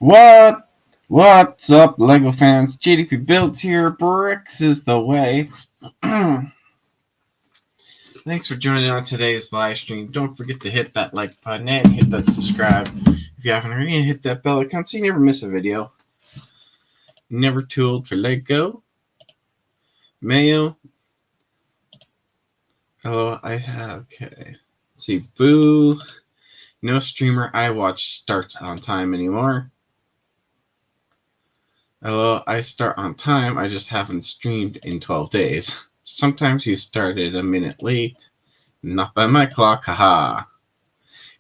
What? What's up, LEGO fans? GDP Builds here. Bricks is the way. Thanks for joining on today's live stream. Don't forget to hit that like button and hit that subscribe. If you haven't already, hit that bell icon so you never miss a video. Never too old for LEGO. Mayo. Hello, okay. See, boo. No streamer I watch starts on time anymore. Hello, I start on time. I just haven't streamed in 12 days. Sometimes you started a minute late. Not by my clock, haha.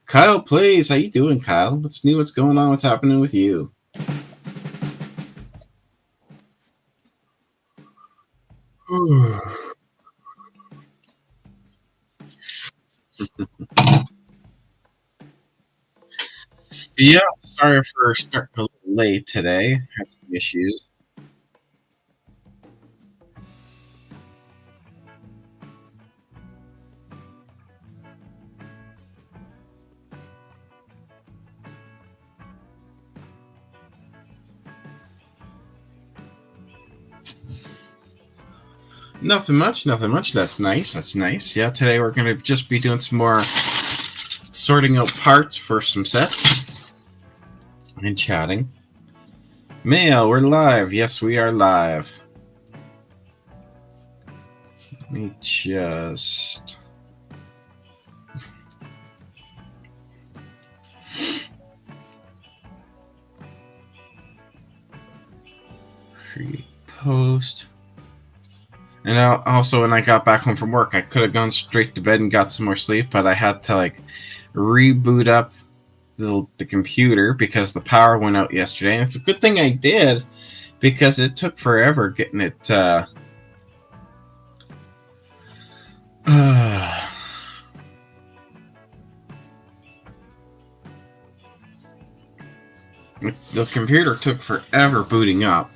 Kyle Plays, how you doing, Kyle? What's new? What's going on? What's happening with you? Yeah, sorry for starting a little late today. Had some issues. Nothing much. That's nice. Yeah, today we're going to just be doing some more sorting out parts for some sets and chatting. Mail, we're live. Yes, we are live. Let me just... create post. And also, when I got back home from work, I could have gone straight to bed and got some more sleep, but I had to reboot up the computer because the power went out yesterday. And it's a good thing I did because it took forever getting it. The computer took forever booting up,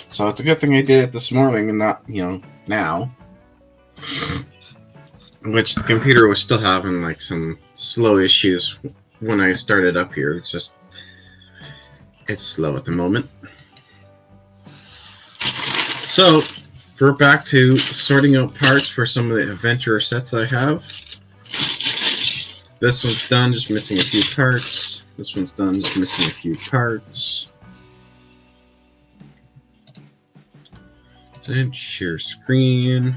so it's a good thing I did it this morning and not now. Which the computer was still having some slow issues when I started up here. It's slow at the moment. So we're back to sorting out parts for some of the adventurer sets I have. This one's done, just missing a few parts. This one's done, just missing a few parts. Then share screen.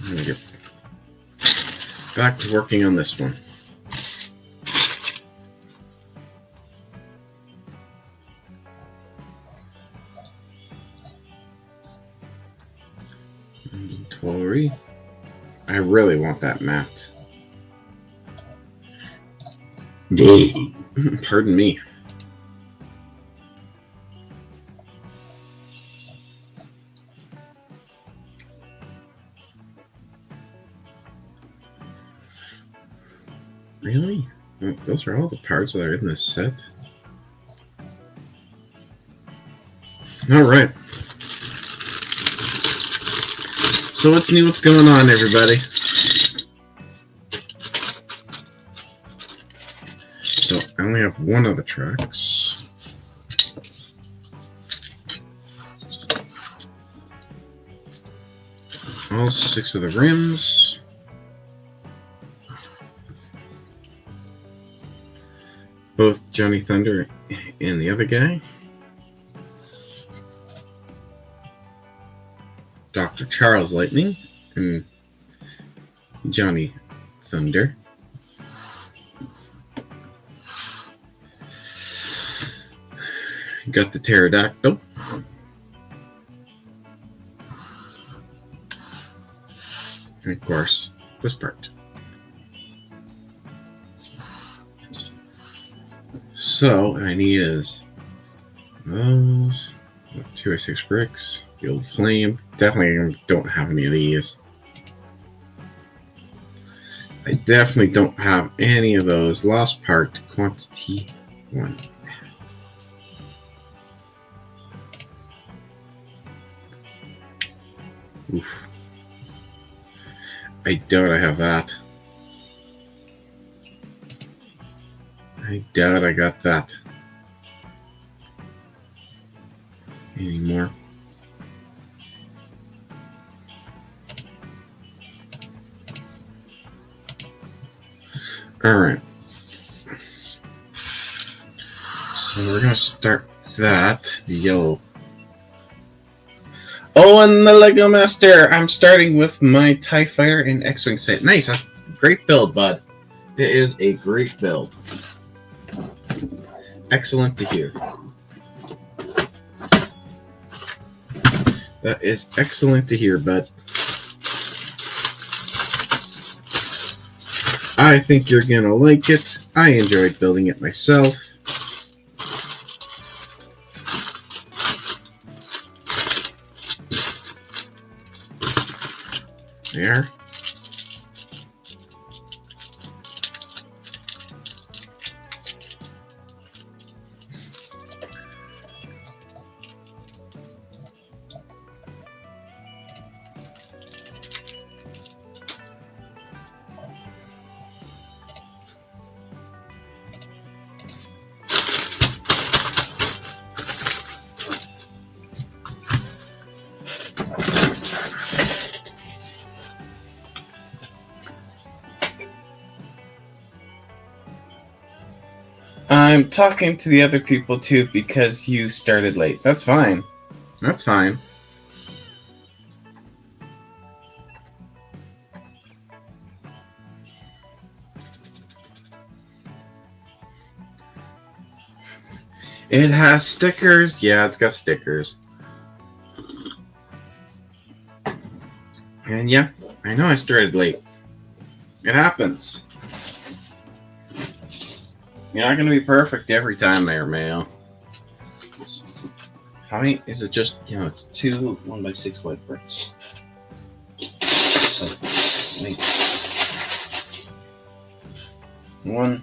I'm gonna get back to working on this one. Inventory. I really want that mat. Pardon me. Really? Those are all the parts that are in this set? Alright. So what's new? What's going on, everybody? So I only have one of the tracks. All 6 of the rims. Both Johnny Thunder and the other guy. Dr. Charles Lightning and Johnny Thunder. Got the pterodactyl. And of course, this part. So, what I need is those 2x6 bricks, the old flame. Definitely don't have any of these. I definitely don't have any of those. Lost part quantity 1. Oof. I doubt I have that. I doubt I got that anymore. Alright. So we're going to start that. The yellow. Oh, and the Lego Master! I'm starting with my TIE Fighter and X-Wing set. Nice. That's a great build, bud. It is a great build. Excellent to hear. That is excellent to hear, bud. I think you're gonna like it. I enjoyed building it myself. There. I'm talking to the other people too because you started late. That's fine. That's fine. It has stickers. Yeah, it's got stickers. And yeah, I know I started late. It happens. You're not going to be perfect every time there, Mayo. How many is it? Just, it's 2 1x6 white bricks. So, wait. 1.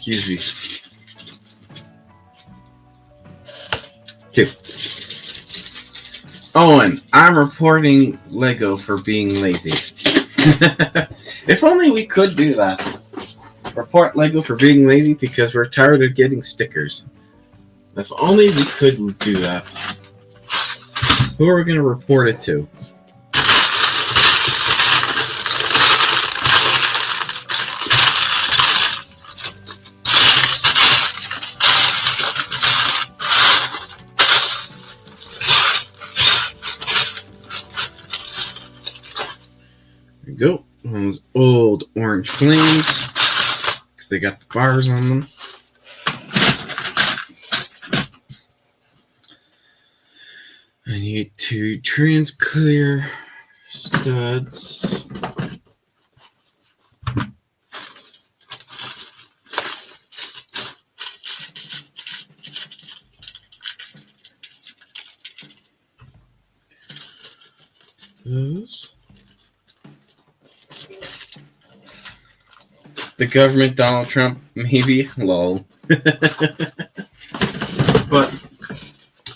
Excuse me. 2. Owen, I'm reporting Lego for being lazy. If only we could do that. Report Lego for being lazy because we're tired of getting stickers. If only we could do that. Who are we going to report it to? There we go. Those old orange flames. Because they got the bars on them. I need 2 trans clear studs. Those. The government, Donald Trump, maybe. Lol. But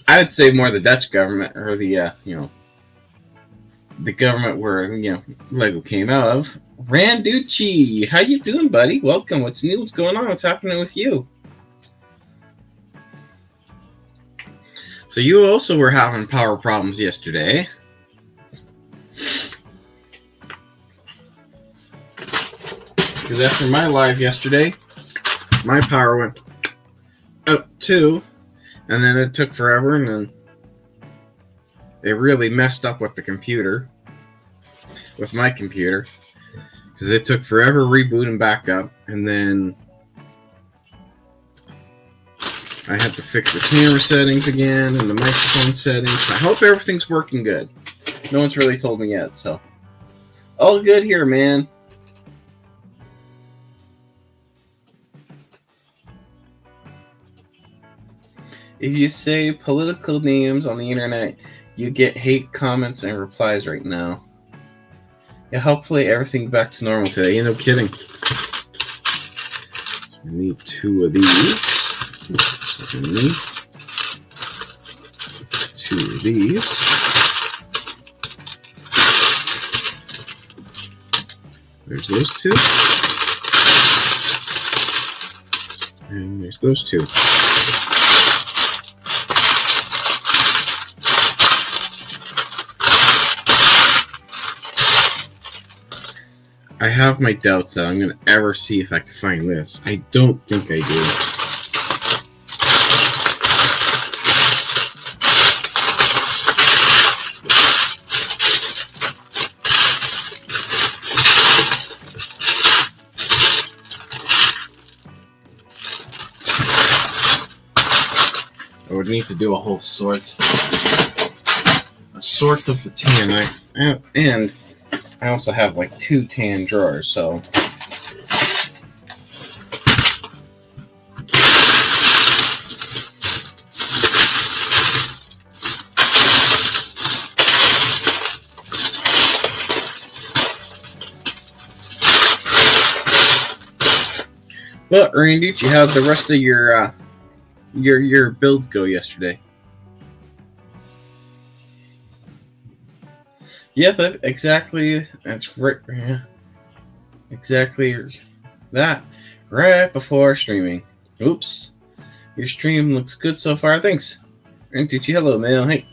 I I'd say more the Dutch government or the the government where Lego came out of. Randucci, how you doing, buddy? Welcome. What's new? What's going on? What's happening with you? So you also were having power problems yesterday. Because after my live yesterday, my power went out too, and then it took forever, and then it really messed up with the computer, with my computer, because it took forever rebooting back up, and then I had to fix the camera settings again and the microphone settings. I hope everything's working good. No one's really told me yet, so all good here, man. If you say political names on the internet, you get hate comments and replies right now. Yeah, hopefully everything back to normal today. No kidding. So we need 2 of these. So we need 2 of these. There's those 2. And there's those 2. I have my doubts that I'm going to ever see if I can find this. I don't think I do. I would need to do a whole sort of the tan, and I also have like 2 tan drawers, so but Randy, did you have the rest of your build go yesterday? Yep, exactly. That's right. Yeah, exactly that. Right before streaming. Oops. Your stream looks good so far. Thanks. And Tucci, hello, man. Hey.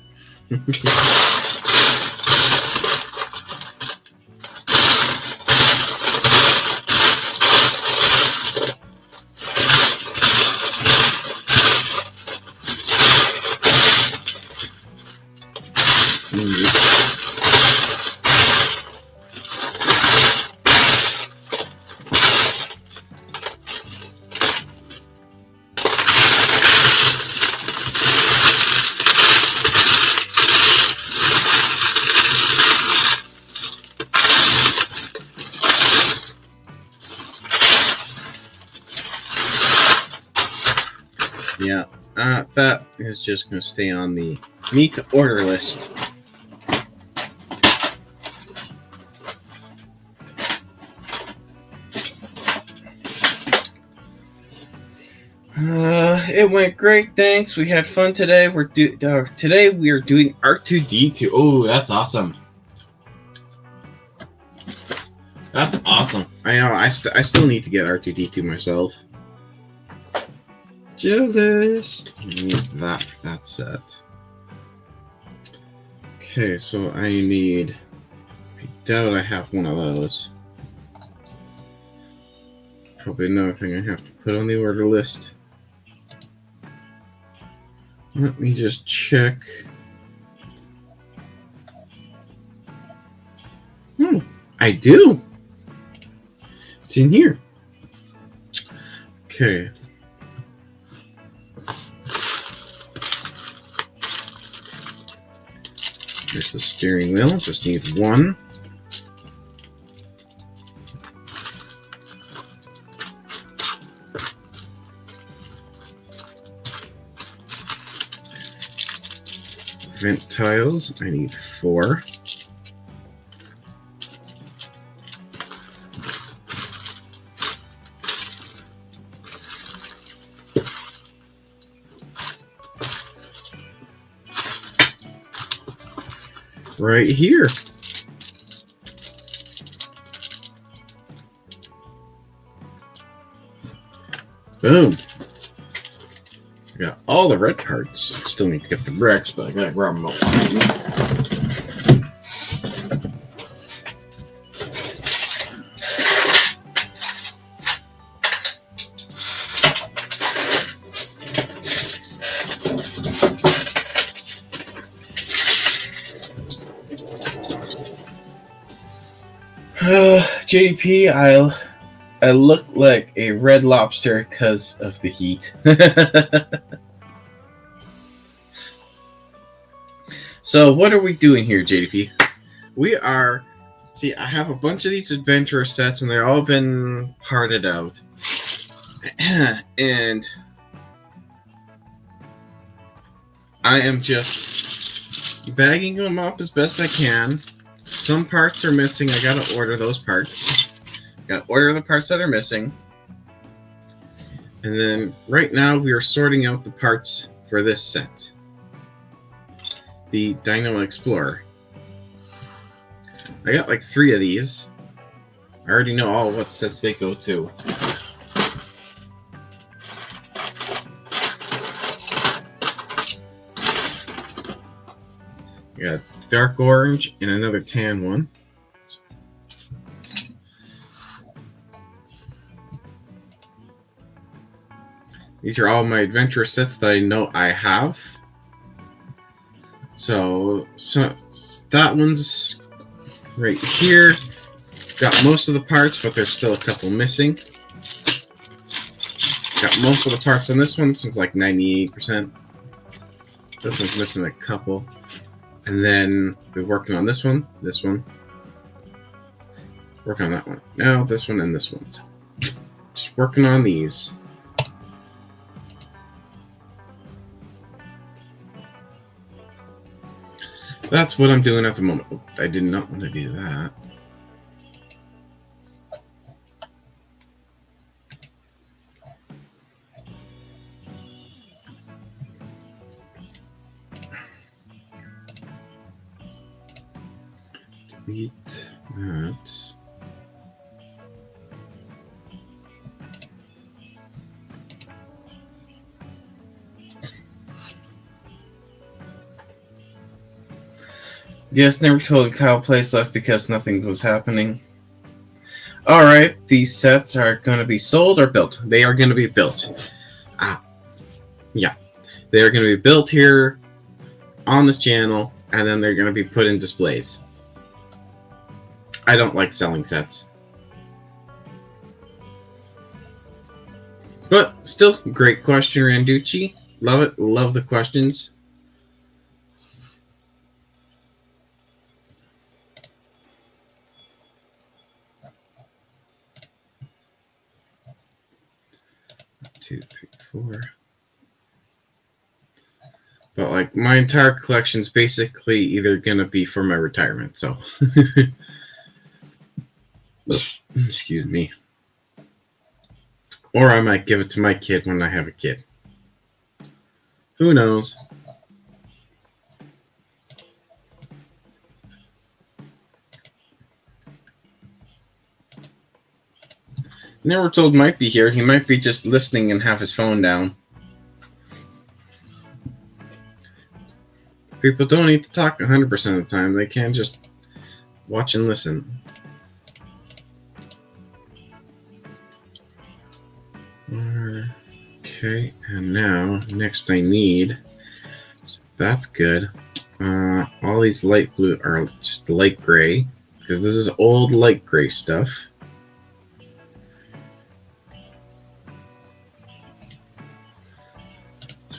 Yeah, that is just going to stay on the need to order list. It went great, thanks. We had fun today. Today we are doing R2-D2. Oh, that's awesome. That's awesome. I know. I still need to get R2-D2 myself. Jealous. I need that set. Okay, so I doubt I have one of those. Probably another thing I have to put on the order list. Let me just check. I do. It's in here. Okay. Here's the steering wheel. Just need one. Vent tiles. I need 4. right here. Boom. I got all the red parts. Still need to get the bricks, but I gotta grab them JDP, I look like a red lobster because of the heat. So what are we doing here, JDP? We are... See, I have a bunch of these adventurer sets, and they're all been parted out. And I am just bagging them up as best I can. Some parts are missing. I gotta order those parts. Gotta order the parts that are missing. And then right now we are sorting out the parts for this set. The Dino Explorer. I got like 3 of these. I already know all what sets they go to. I got dark orange and another tan one. These are all my adventure sets that I know I have. So that one's right here. Got most of the parts, but there's still a couple missing. Got most of the parts on this one. This one's like 98%. This one's missing a couple. And then we're working on this one, working on that one. Now this one and this one. Just working on these. That's what I'm doing at the moment. Oh, I did not want to do that. Delete that. Yes, never told Kyle place left because nothing was happening. Alright, these sets are going to be sold or built. They are going to be built. Yeah. They are going to be built here on this channel, and then they're going to be put in displays. I don't like selling sets. But still, great question, Randucci. Love it. Love the questions. Two, three, four. But like my entire collection's basically either gonna be for my retirement, so excuse me. Or I might give it to my kid when I have a kid. Who knows? Never told might be here. He might be just listening and have his phone down. People don't need to talk 100% of the time. They can just watch and listen. Okay, and now, next I need... So that's good. All these light blue are just light gray. Because this is old light gray stuff.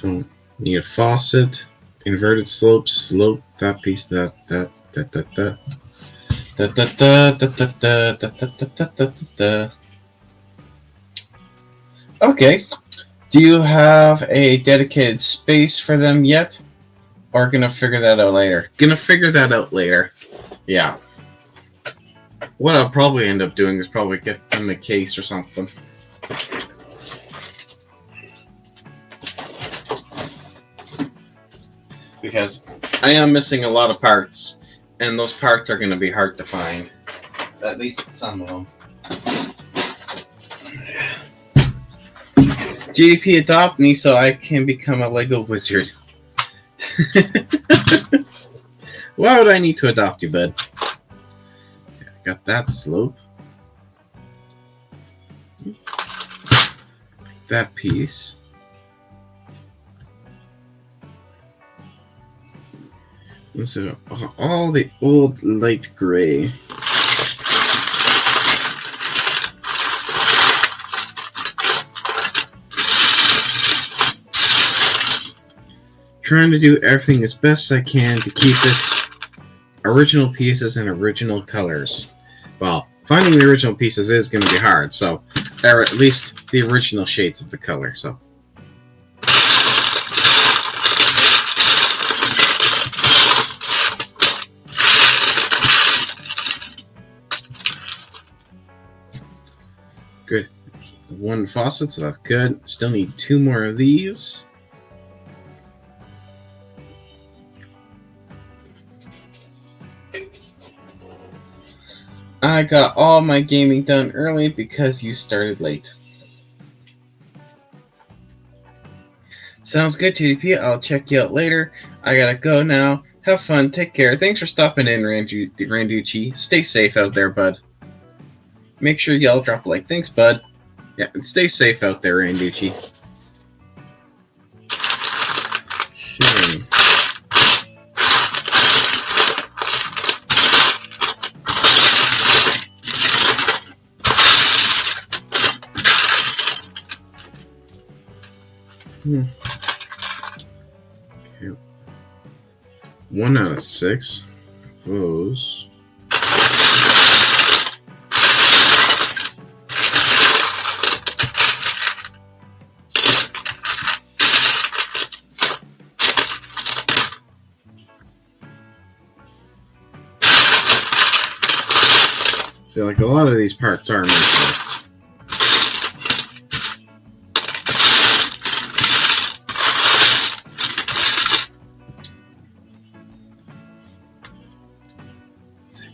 So, need a faucet, inverted slope, that piece, that. Okay. Do you have a dedicated space for them yet? Or gonna figure that out later? Gonna figure that out later. Yeah. What I'll probably end up doing is probably get them a case or something. Because I am missing a lot of parts, And those parts are going to be hard to find. At least some of them. GDP, adopt me so I can become a Lego wizard. Why would I need to adopt you, bud? Got that slope. That piece. So all the old light gray. Trying to do everything as best I can to keep it original pieces and original colors. Well, finding the original pieces is going to be hard, so, or at least the original shades of the color, so. Good. One faucet, so that's good. Still need 2 more of these. I got all my gaming done early because you started late. Sounds good, TDP. I'll check you out later. I gotta go now. Have fun. Take care. Thanks for stopping in, Randucci. Stay safe out there, bud. Make sure y'all drop a like. Thanks, bud. Yeah, and stay safe out there, Randucci. Sure. Okay. 1 out of 6. Those. So, like, a lot of these parts are missing.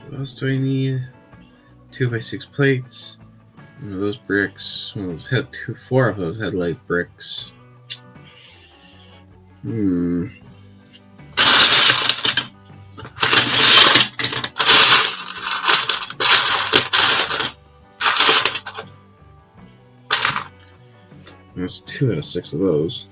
What else do I need? 2x6 plates. One of those bricks. One of those 4 of those headlight bricks. That's 2 out of 6 of those.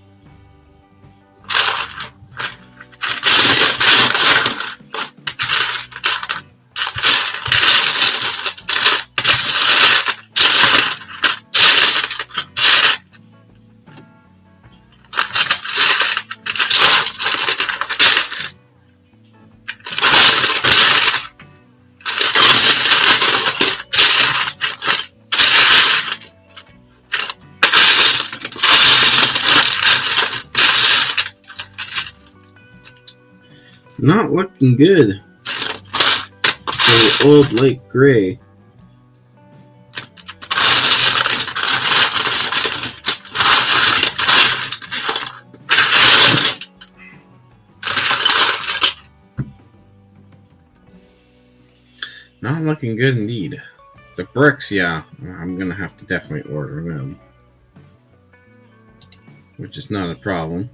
Not looking good for the old light gray. Not looking good indeed. The bricks, yeah, I'm gonna have to definitely order them, which is not a problem.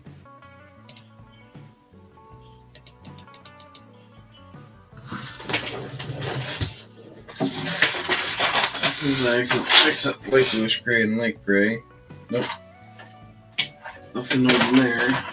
Except light bluish gray and light gray. Nope. Nothing over there.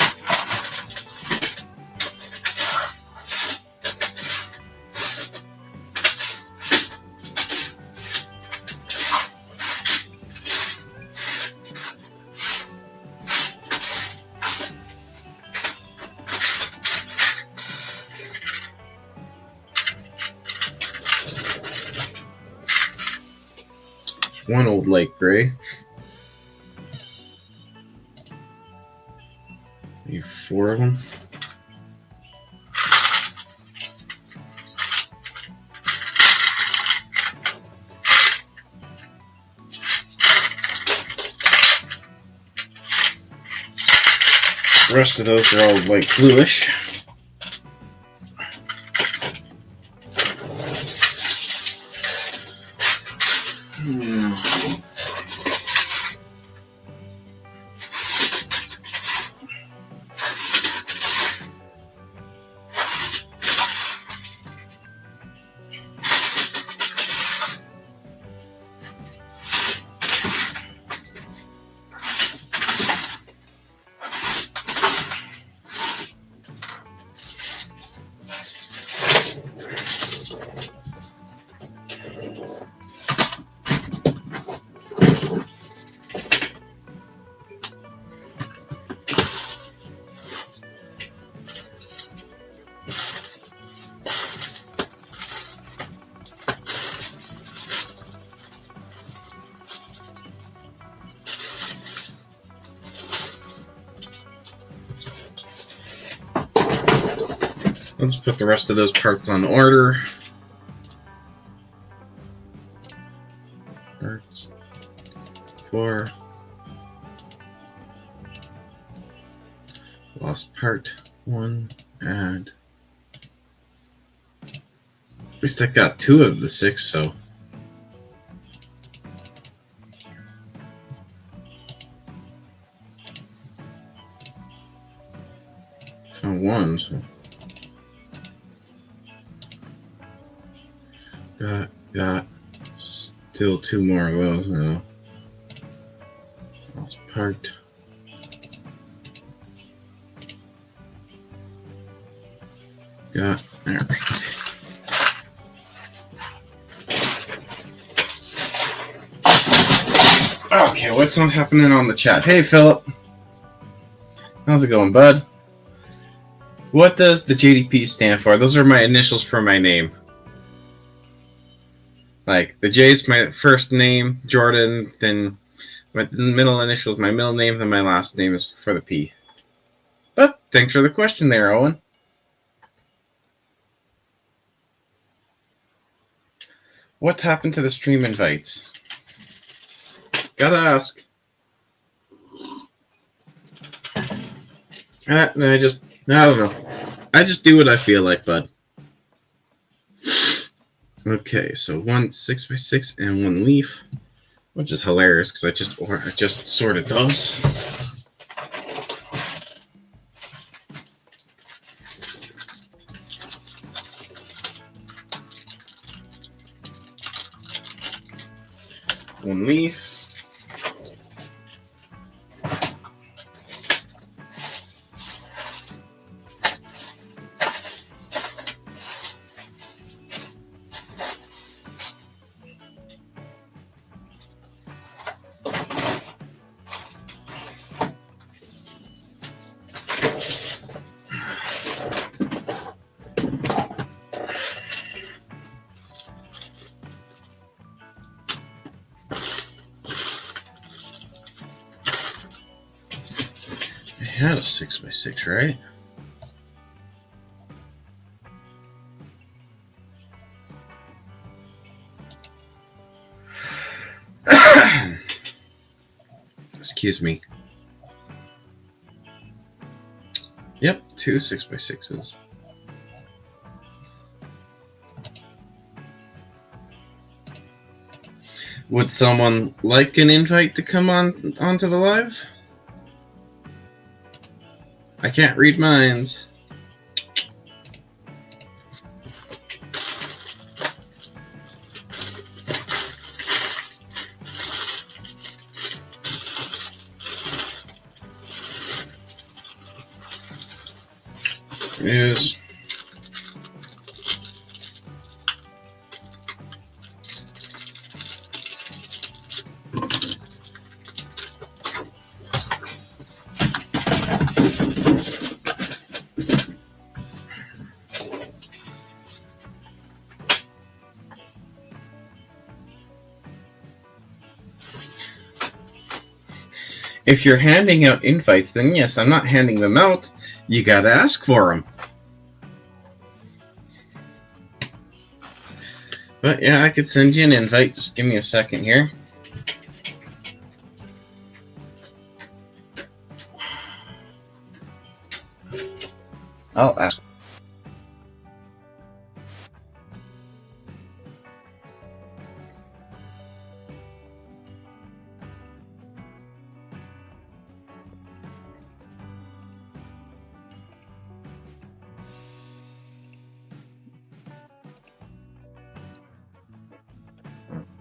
One old light gray. Maybe 4 of them. The rest of those are all light bluish. Let's put the rest of those parts on order. Parts 4. Lost part 1. Add. At least I got 2 of the 6, so. Found 1, so. Got still 2 more of those now. Lost part. Got there. Okay, what's on happening on the chat? Hey, Philip. How's it going, bud? What does the JDP stand for? Those are my initials for my name. Like, the J is my first name, Jordan, then my middle initial is my middle name, then my last name is for the P. But thanks for the question there, Owen. What happened to the stream invites? Gotta ask. I don't know. I just do what I feel like, bud. Okay, so 1 6x6 and 1 leaf, which is hilarious because I just sorted those. One leaf. I had a 6x6, right? Excuse me. Yep, 2 6x6s. Would someone like an invite to come onto the live? I can't read minds. Yes. If you're handing out invites, then yes, I'm not handing them out. You gotta ask for them. But yeah, I could send you an invite. Just give me a second here. I'll ask.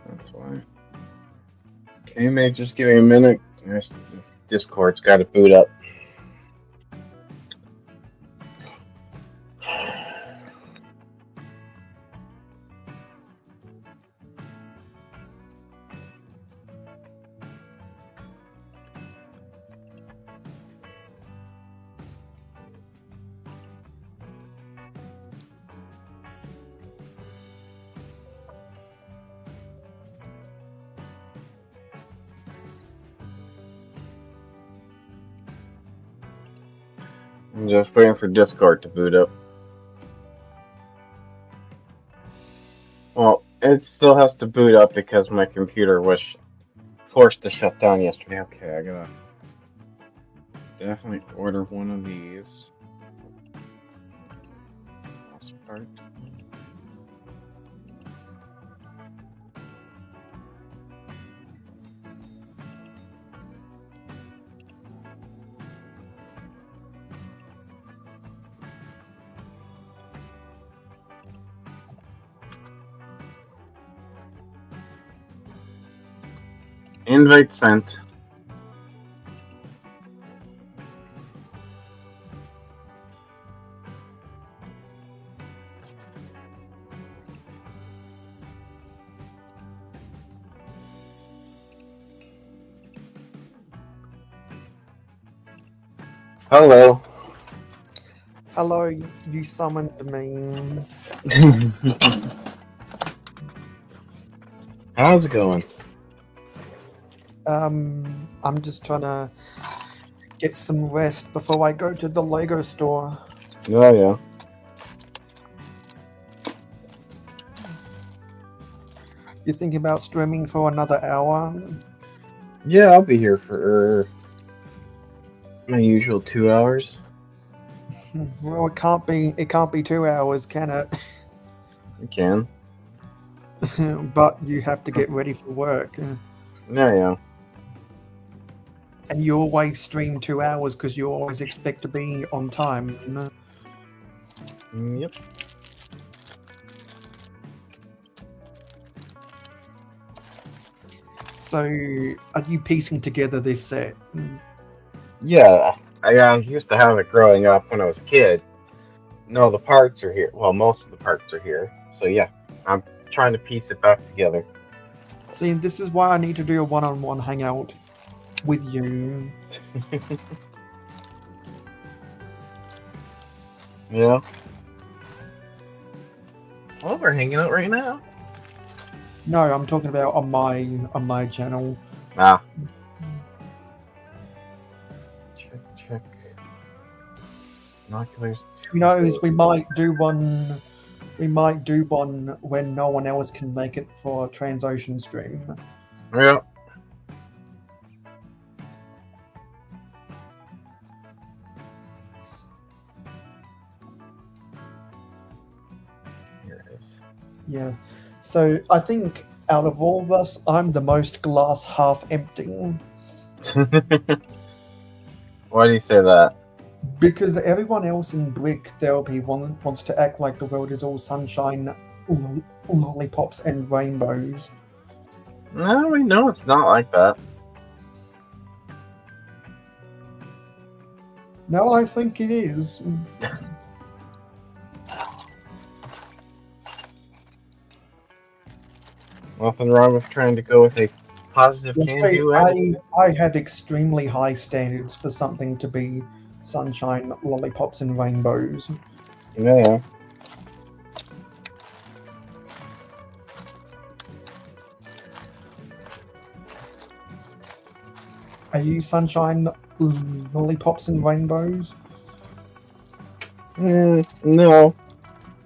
That's why. Okay, mate, just give me a minute. Discord's got to boot up. I'm just waiting for Discord to boot up. Well, it still has to boot up because my computer was forced to shut down yesterday. Okay, I gotta definitely order one of these. Last part. Invite sent. Hello. Hello, you summoned me. How's it going? I'm just trying to get some rest before I go to the Lego store. Oh, yeah. You thinking about streaming for another hour? Yeah, I'll be here for my usual 2 hours. Well, it can't be 2 hours, can it? I can. But you have to get ready for work. Yeah, yeah. And you always stream 2 hours because you always expect to be on time. Yep. So, are you piecing together this set? Yeah, I used to have it growing up when I was a kid. No, the parts are here. Well, most of the parts are here. So yeah, I'm trying to piece it back together. See, this is why I need to do a one-on-one hangout with you. Yeah. Well, we're hanging out right now. No, I'm talking about on my channel. Ah. Check. Binoculars. Who knows? We might do one. We might do one when no one else can make it for a Transocean stream. Yeah. Here it is. Yeah. So I think out of all of us, I'm the most glass half empty Why do you say that? because everyone else in Brick Therapy wants to act like the world is all sunshine, lollipops, and rainbows. No, we know it's not like that. No, I think it is. Nothing wrong with trying to go with a positive can-do attitude. I have extremely high standards for something to be sunshine, lollipops, and rainbows. Yeah. Are you sunshine, lollipops, and rainbows? No.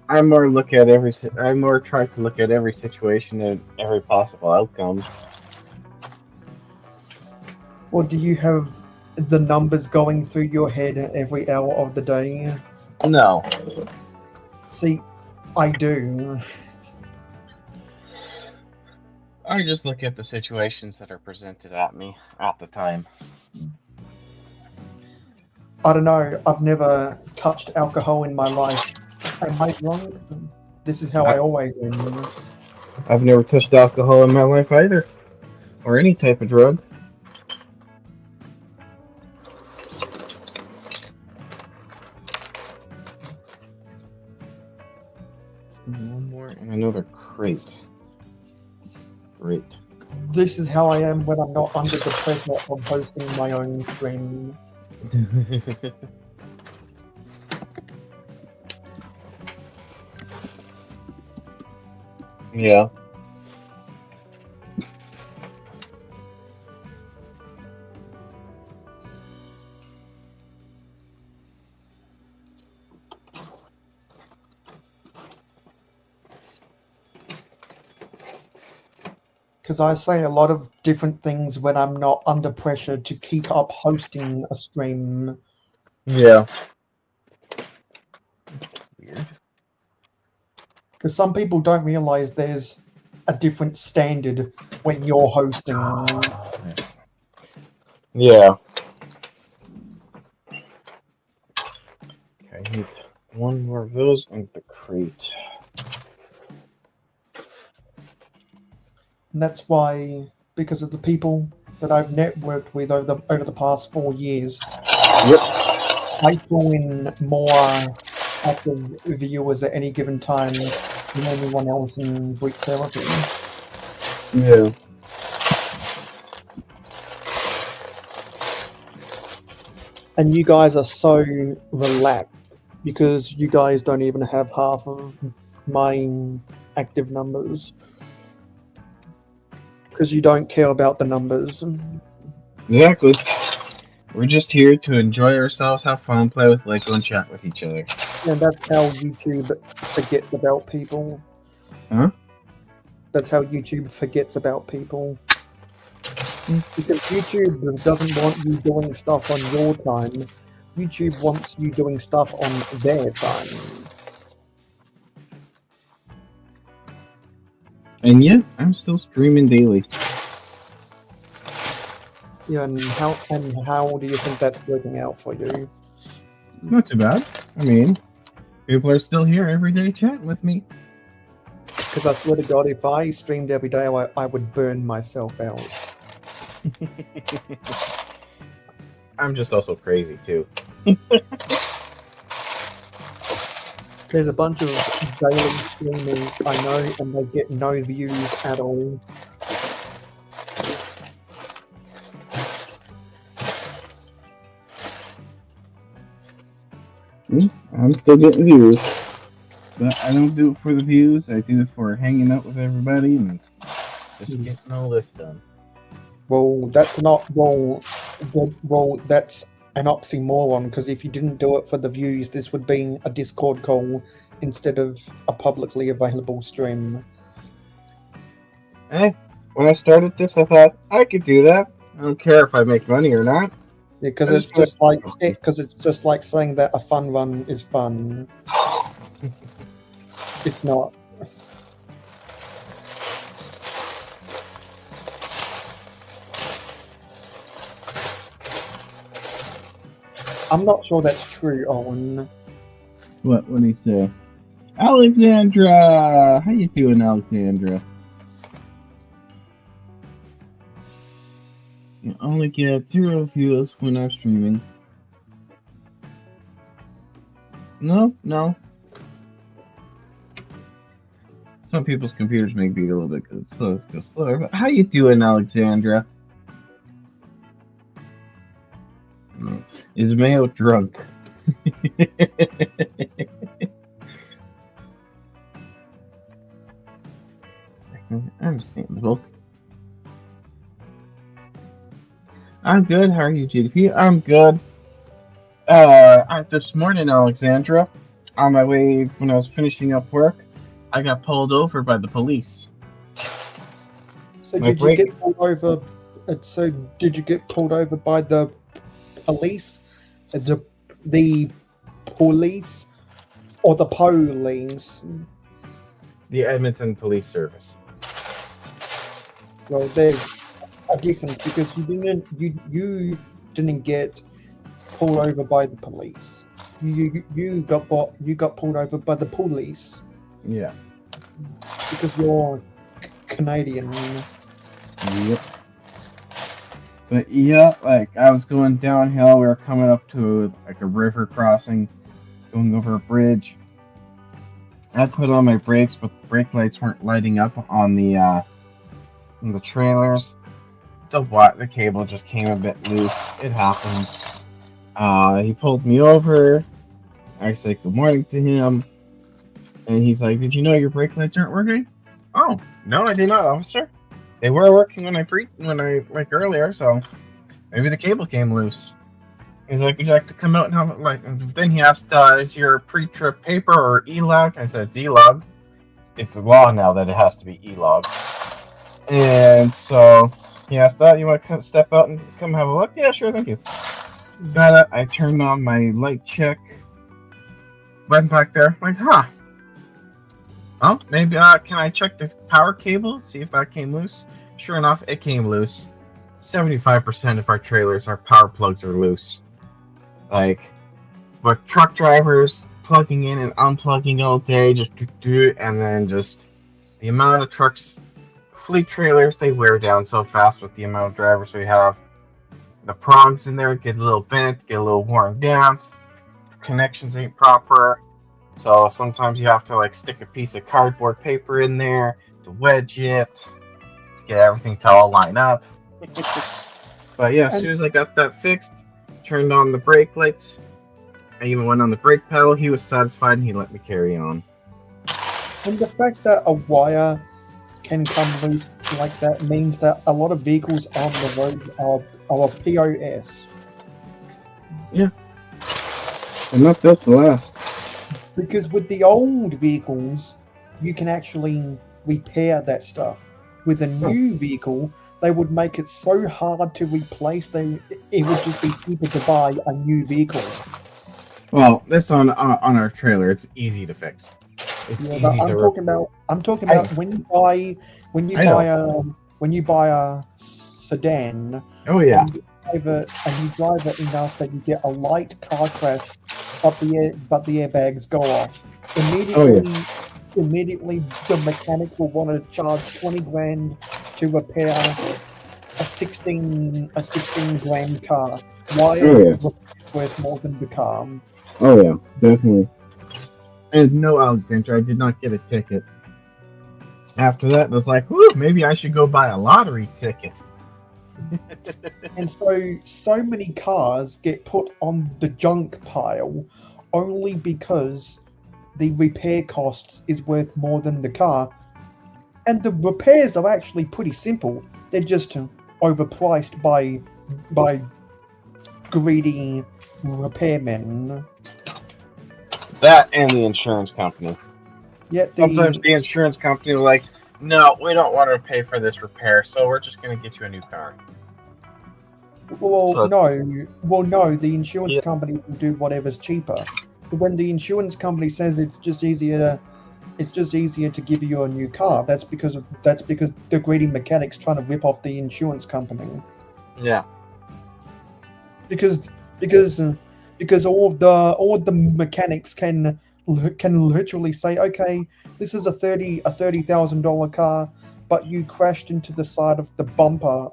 I more try to look at every situation and every possible outcome. Or do you have the numbers going through your head every hour of the day? No. See, I do. I just look at the situations that are presented at me at the time. I don't know. I've never touched alcohol in my life. Am I wrong? This is how I always am. I've never touched alcohol in my life either, or any type of drug. One more and another crate. Great. This is how I am when I'm not under the pressure of hosting my own stream. Yeah. Because I say a lot of different things when I'm not under pressure to keep up hosting a stream. Yeah. Weird. Because some people don't realize there's a different standard when you're hosting. Yeah. Okay, I need one more of those and the crate. And that's why, because of the people that I've networked with over the past 4 years, Yep. I pull in more active viewers at any given time than anyone else in Brick Therapy. Yeah. And you guys are so relaxed because you guys don't even have half of my active numbers. Because you don't care about the numbers. Exactly. We're just here to enjoy ourselves, have fun, play with Lego, and chat with each other. And that's how YouTube forgets about people. Huh? That's how YouTube forgets about people. Because YouTube doesn't want you doing stuff on your time. YouTube wants you doing stuff on their time. And yet, I'm still streaming daily. Yeah, and how do you think that's working out for you? Not too bad. I mean, people are still here every day chatting with me. Because I swear to God, if I streamed every day, I would burn myself out. I'm just also crazy too. There's a bunch of daily streamers I know, and they get no views at all. I'm still getting views. But I don't do it for the views, I do it for hanging out with everybody and just getting all this done. Well, that's not that's an oxymoron, because if you didn't do it for the views, this would be a Discord call instead of a publicly available stream. Hey, when I started this, I thought I could do that. I don't care if I make money or not. Because it's just like saying that a fun run is fun. It's not. I'm not sure that's true, Owen. What do you say? Alexandra! How you doing, Alexandra? You only get 0 views when I'm streaming. No. Some people's computers may be a little bit slower, but how you doing, Alexandra? Is Mayo drunk? Understandable. I'm good. How are you, GDP? I'm good. This morning, Alexandra, on my way when I was finishing up work, I got pulled over by the police. So did you get pulled over? So did you get pulled over by the police, the police, or the police? The Edmonton Police Service. Well, there's a difference, because you didn't get pulled over by the police. You got pulled over by the police. Yeah. Because you're Canadian. Yep. But yeah, like I was going downhill. We were coming up to like a river crossing, going over a bridge. I put on my brakes, but the brake lights weren't lighting up on the trailers. The cable just came a bit loose. It happens. He pulled me over. I said good morning to him, and he's like, "Did you know your brake lights aren't working?" Oh, no, I did not, officer. They were working when I like earlier, so maybe the cable came loose. He's like, "Would you like to come out and have it?" Like, and then he asked, "Is your pre-trip paper or e-log?" I said, "It's e-log." It's a law now that it has to be e-log. And so he asked that, you want to step out and come have a look? Yeah, sure, thank you. Got it. I turned on my light check. Went back there. Like, well, maybe can I check the power cable, see if that came loose? Sure enough, it came loose. 75% of our trailers, our power plugs are loose. Like, with truck drivers plugging in and unplugging all day, and then just the amount of trucks, fleet trailers, they wear down so fast with the amount of drivers we have. The prongs in there get a little bent, get a little worn down. Connections ain't proper. So sometimes you have to like stick a piece of cardboard paper in there to wedge it, to get everything to all line up. But yeah, as soon as I got that fixed, turned on the brake lights, I even went on the brake pedal, he was satisfied and he let me carry on. And the fact that a wire can come loose like that means that a lot of vehicles on the roads are POS. Yeah. And not built to last. Because with the old vehicles, you can actually repair that stuff. With a new vehicle, they would make it so hard to replace, it would just be cheaper to buy a new vehicle. Well, this on our trailer, it's easy to fix. It's yeah, easy but to I'm talking about when you buy a sedan. Oh yeah. And you drive it enough that you get a light car crash, but the airbags go off. Immediately, the mechanic will want to charge 20 grand to repair a 16 grand car. Why is it worth more than the car? Oh yeah, definitely. And no, Alexander, I did not get a ticket. After that, it was like, whoo, maybe I should go buy a lottery ticket. And so many cars get put on the junk pile only because the repair costs is worth more than the car. And the repairs are actually pretty simple. They're just overpriced by greedy repairmen. That and the insurance company. Yet sometimes the insurance company is like, no, we don't want to pay for this repair, so we're just going to get you a new car. No. The insurance company will do whatever's cheaper. But when the insurance company says it's just easier to give you a new car, that's because the greedy mechanics trying to rip off the insurance company. Yeah. Because all of the mechanics can literally say, okay, this is a $30,000 car, but you crashed into the side of the bumper.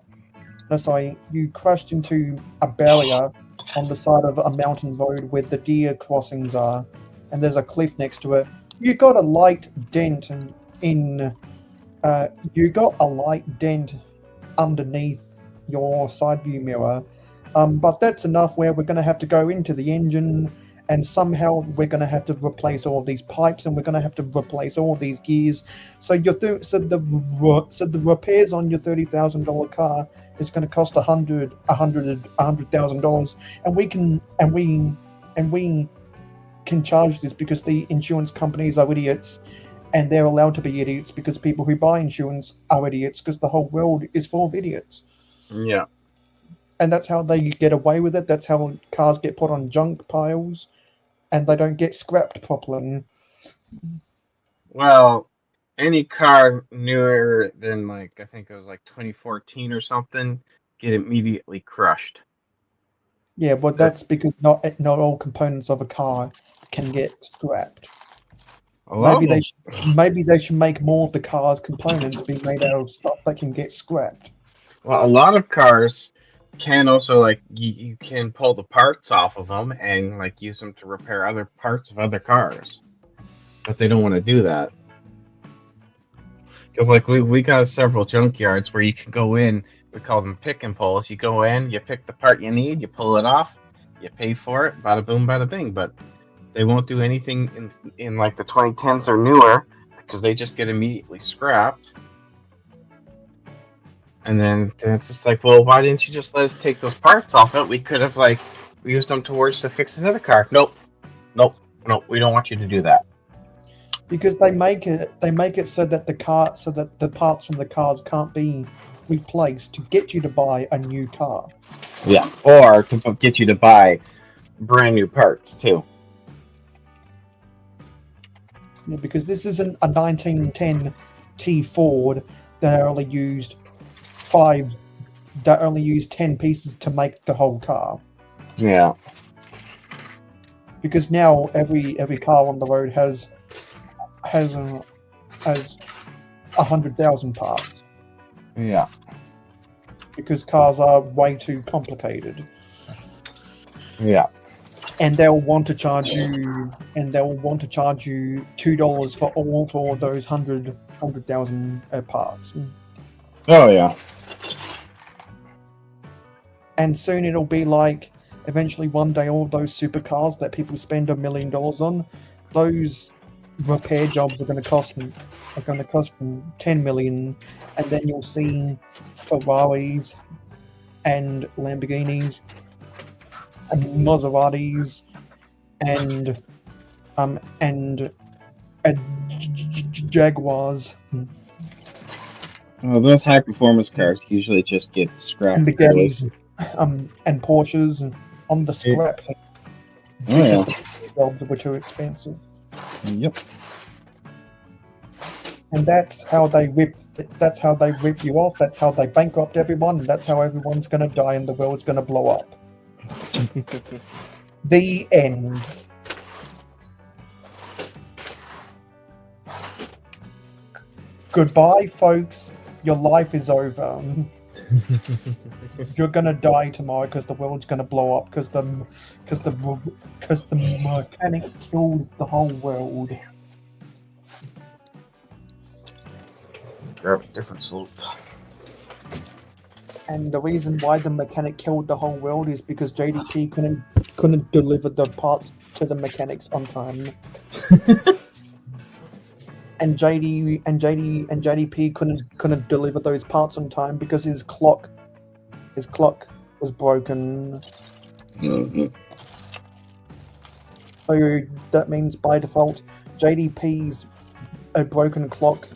You crashed into a barrier on the side of a mountain road where the deer crossings are, and there's a cliff next to it. You got a light dent underneath your side view mirror. But that's enough where we're going to have to go into the engine, and somehow we're going to have to replace all these pipes, and we're going to have to replace all these gears. So the repairs on your $30,000 car is going to cost $100,000, and we can charge this because the insurance companies are idiots, and they're allowed to be idiots because people who buy insurance are idiots because the whole world is full of idiots. Yeah. And that's how they get away with it. That's how cars get put on junk piles, and they don't get scrapped properly. Well, any car newer than I think it was 2014 or something, get immediately crushed. Yeah, but that's because not all components of a car can get scrapped. Maybe they should make more of the car's components be made out of stuff that can get scrapped. Well, a lot of cars can also you can pull the parts off of them and use them to repair other parts of other cars, but they don't want to do that because we got several junkyards where you can go in. We call them pick and pulls. You go in, you pick the part you need, you pull it off, you pay for it, bada boom, bada bing. But they won't do anything in the 2010s or newer because they just get immediately scrapped. And then it's just well, why didn't you just let us take those parts off it? We could have used them to fix another car. Nope, we don't want you to do that. Because they make it so that the parts from the cars can't be replaced to get you to buy a new car. Yeah, or to get you to buy brand new parts too. Yeah, because this isn't a 1910 T Ford that only used 10 pieces to make the whole car. Yeah. Because now every car on the road has 100,000 parts. Yeah. Because cars are way too complicated. Yeah. And they'll want to charge you $2 for those 100,000 parts. Oh yeah. And soon it'll be like, eventually one day, all of those supercars that people spend $1 million on, those repair jobs are going to cost them 10 million, and then you'll see Ferraris and Lamborghinis and Maseratis and Jaguars Well, those high performance cars usually just get scrapped. and Bugattis and Porsches on the scrap heap because the jobs were too expensive. Yep. And that's how they rip you off. That's how they bankrupt everyone. And that's how everyone's going to die and the world's going to blow up. The end. Goodbye, folks. Your life is over. You're gonna die tomorrow because the world's gonna blow up because the mechanics killed the whole world. Grab a different slope. And the reason why the mechanic killed the whole world is because JDP couldn't deliver the parts to the mechanics on time. And JDP couldn't deliver those parts on time because his clock was broken. Mm-hmm. So that means by default, JDP's a broken clock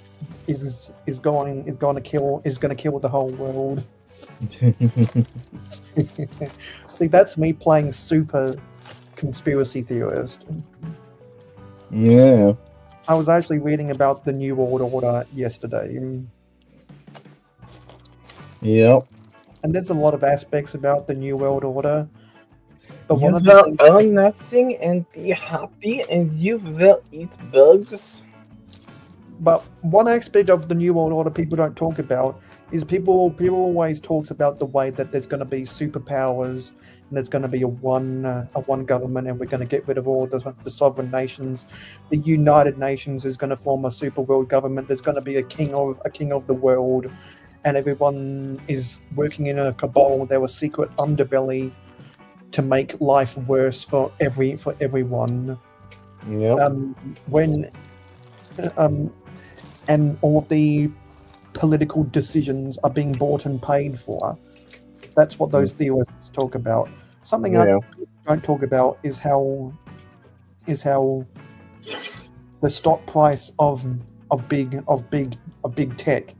is going to kill the whole world. See, that's me playing super conspiracy theorist. Yeah. I was actually reading about the New World Order yesterday. Yep. And there's a lot of aspects about the New World Order. But You will own nothing and be happy, and you will eat bugs. But one aspect of the New World Order people don't talk about is people always talks about the way that there's going to be superpowers and there's going to be a one government and we're going to get rid of all the sovereign nations. The United Nations is going to form a super world government. There's going to be a king of the world, and everyone is working in a cabal. There was secret underbelly to make life worse for everyone. Yep. And all of the political decisions are being bought and paid for. That's what those theorists talk about. Something I don't talk about is how the stock price of big tech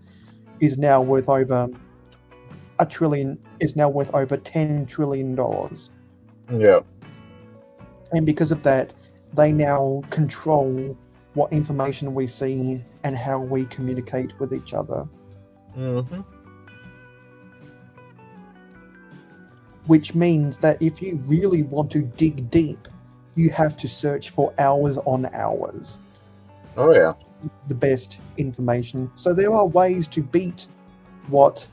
is now worth over $1 trillion. Is now worth over $10 trillion. Yeah. And because of that, they now control what information we see and how we communicate with each other. Mm-hmm. Which means that if you really want to dig deep, you have to search for hours on hours. Oh yeah. The best information. So there are ways to beat what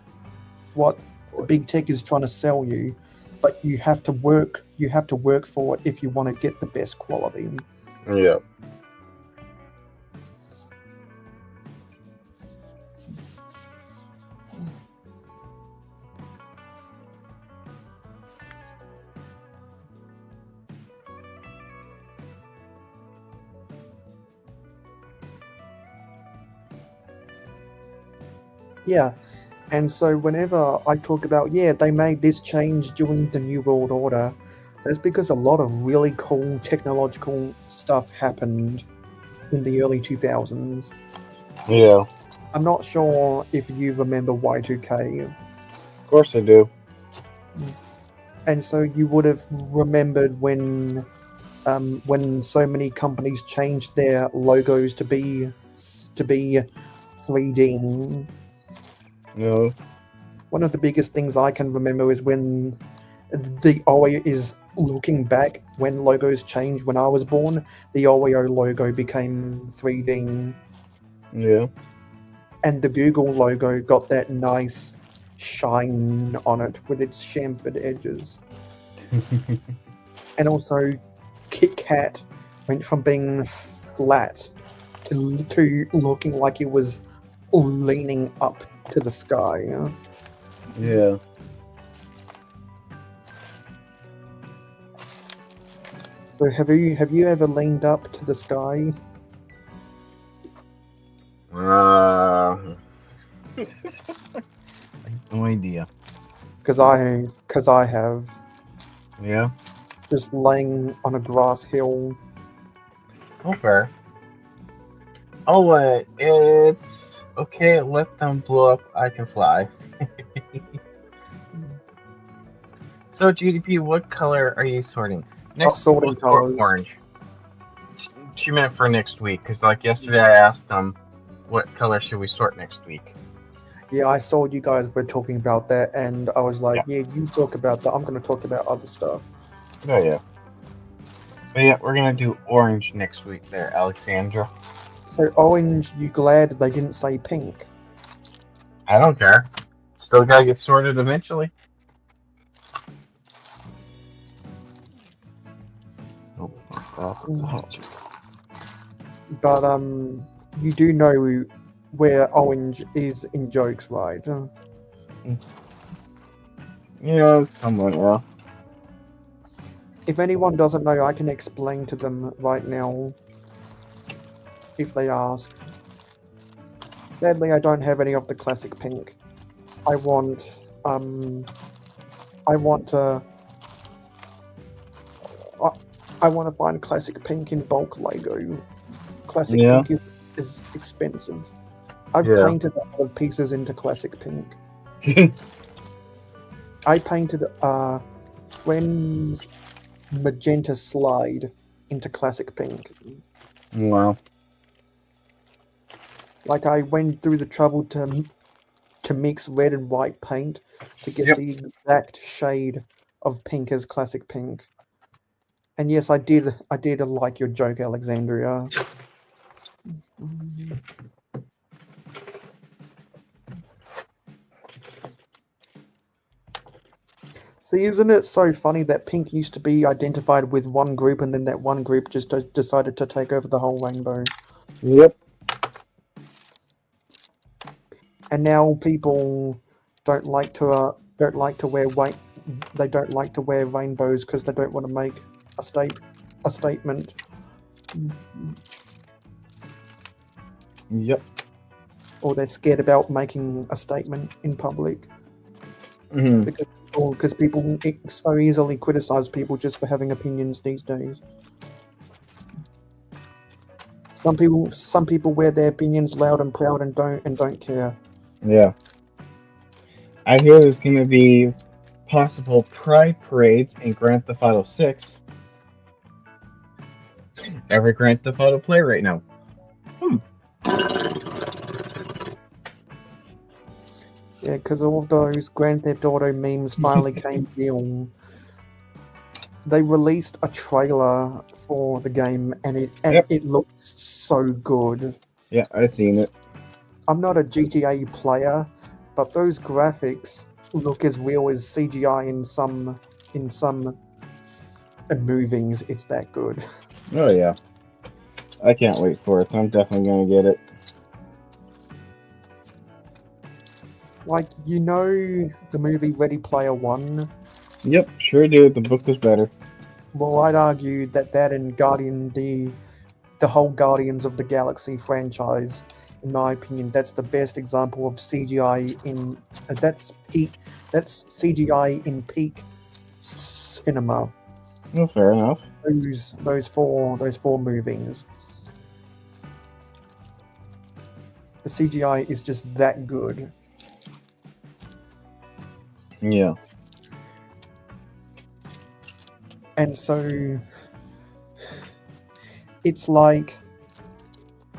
big tech is trying to sell you, but you have to work for it if you want to get the best quality. Yeah. Yeah, and so whenever I talk about, they made this change during the New World Order, that's because a lot of really cool technological stuff happened in the early 2000s. Yeah, I'm not sure if you remember Y2K, of course I do. and so you would have remembered when so many companies changed their logos to be 3D. No. One of the biggest things I can remember is when the Oreo is looking back when logos changed. When I was born, the Oreo logo became 3D, Yeah. and the Google logo got that nice shine on it with its chamfered edges. And also, Kit Kat went from being flat to looking like it was leaning up to the sky. Yeah. So have you ever leaned up to the sky? I have no idea. Because I have, Yeah. just laying on a grass hill. Okay. Oh, it's okay. Let them blow up. I can fly. So, GDP, what color are you sorting? Next week sorting we'll sort colours. orange. She meant for next week, because like yesterday I asked them, what color should we sort next week? Yeah, I saw you guys were talking about that, and I was like, yeah, you talk about that. I'm going to talk about other stuff. Oh yeah. But yeah, we're gonna do orange next week there, Alexandra. So orange, you glad they didn't say pink? I don't care. Still gotta get sorted eventually. Oh, But you do know where orange is in jokes, right? yeah, somewhat, yeah. If anyone doesn't know, I can explain to them right now if they ask. Sadly, I don't have any of the classic pink. I want to find classic pink in bulk Lego. Classic pink is expensive. I've painted a lot of pieces into classic pink. I painted Friends magenta slide into classic pink. Wow. Like I went through the trouble to mix red and white paint to get the exact shade of pink as classic pink. And yes, I did like your joke, Alexandria. See, isn't it so funny that pink used to be identified with one group, and then that one group just decided to take over the whole rainbow? Yep. And now people don't like to wear white. They don't like to wear rainbows because they don't want to make a statement. Yep. Or they're scared about making a statement in public. Because people so easily criticize people just for having opinions these days. Some people wear their opinions loud and proud and don't care. Yeah. I hear there's going to be possible pride parades in Grand Theft Auto 6. Every Grand Theft Auto play right now. Yeah, because all of those Grand Theft Auto memes finally came real. They released a trailer for the game, and it looks so good. Yeah, I've seen it. I'm not a GTA player, but those graphics look as real as CGI in some movies. It's that good. Oh yeah. I can't wait for it. I'm definitely gonna get it. Like, you know the movie Ready Player One? Yep, sure do. The book was better. Well, I'd argue that and the whole Guardians of the Galaxy franchise, in my opinion, that's the best example of CGI in that's CGI in peak cinema. Oh, fair enough. Those four movies. The CGI is just that good. Yeah. And so it's like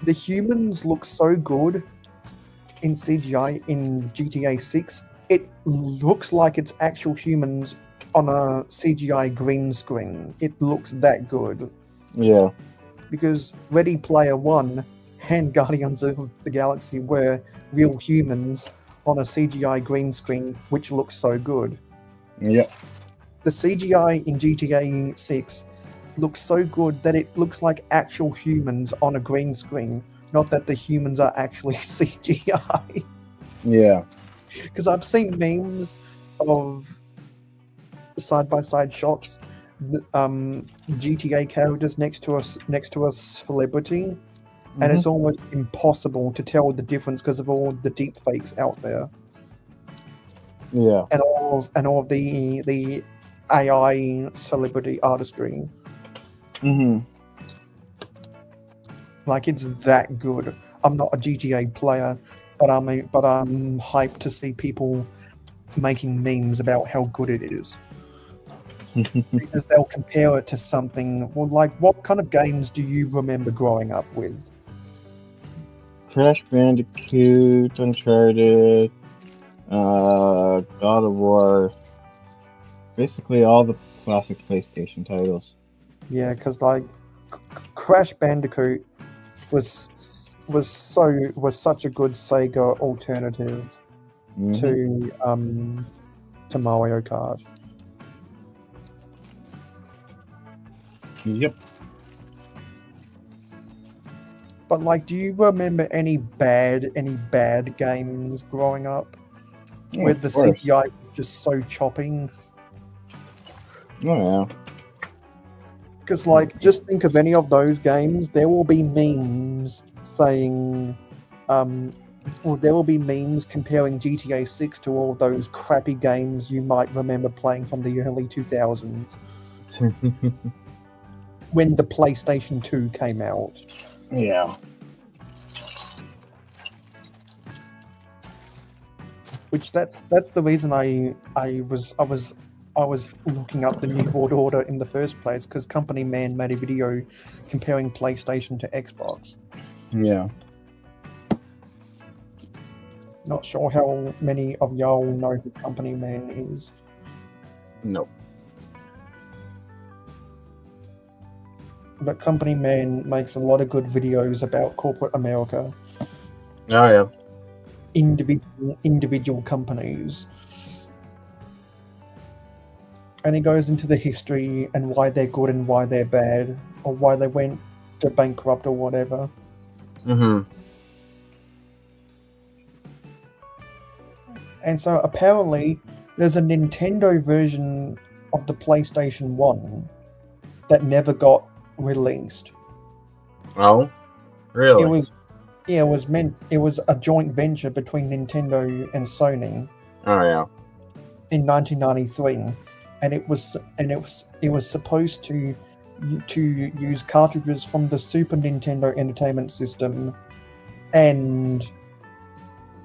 the humans look so good in CGI in GTA 6. It looks like it's actual humans on a CGI green screen. It looks that good. Yeah. Because Ready Player One and Guardians of the Galaxy were real humans on a CGI green screen, which looks so good. Yep. The CGI in GTA 6 looks so good that it looks like actual humans on a green screen, not that the humans are actually CGI. Yeah. Because I've seen memes of side-by-side shots, GTA characters next to a celebrity, and it's almost impossible to tell the difference because of all the deep fakes out there, Yeah. and all of the AI celebrity artistry. Mm-hmm. Like, it's that good. I'm not a GTA player, but I'm hyped to see people making memes about how good it is. Because they'll compare it to something. Well, like, what kind of games do you remember growing up with? Crash Bandicoot, Uncharted, God of War, basically all the classic PlayStation titles. Yeah, because like Crash Bandicoot was such a good Sega alternative to Mario Kart. Yep. But like, do you remember any bad games growing up where the CGI was just so chopping? Oh yeah. Because like, just think of any of those games. There will be memes saying, there will be memes comparing GTA 6 to all those crappy games you might remember playing from the early 2000s when the PlayStation 2 came out. Yeah. Which that's the reason I was looking up the New World Order in the first place, because Company Man made a video comparing PlayStation to Xbox. Yeah. Not sure how many of y'all know who Company Man is. Nope. But Company Man makes a lot of good videos about corporate America. Oh yeah. Individual companies. And he goes into the history and why they're good and why they're bad, or why they went to bankrupt or whatever. Mm-hmm. And so apparently there's a Nintendo version of the PlayStation 1 that never got released. Oh, really? It was a joint venture between Nintendo and Sony Oh yeah. in 1993, and it was supposed to use cartridges from the Super Nintendo Entertainment System and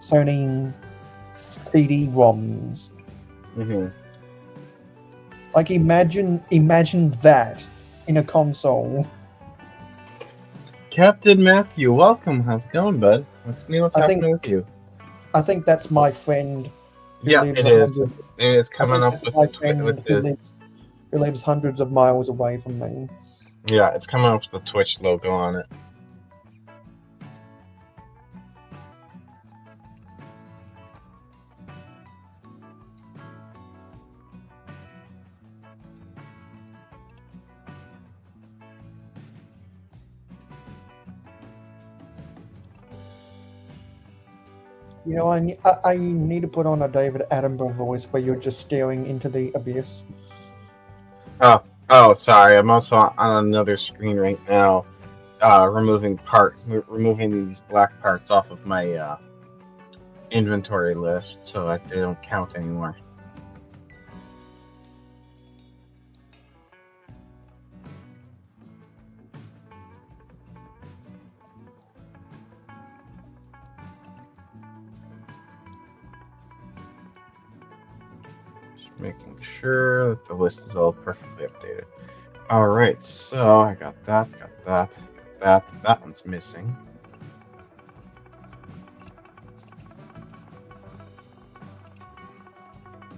Sony CD-ROMs. Mm-hmm. Like, imagine that in a console. Captain Matthew, welcome. How's it going, bud? What's new? What's happening with you? I think that's my friend. Yeah, it is. And it's coming up with who lives hundreds of miles away from me. Yeah, it's coming up with the Twitch logo on it. You know, I need to put on a David Attenborough voice where you're just staring into the abyss. Oh, sorry. I'm also on another screen right now, removing these black parts off of my inventory list so that they don't count anymore. making sure that the list is all perfectly updated. Alright, so I got that. That one's missing.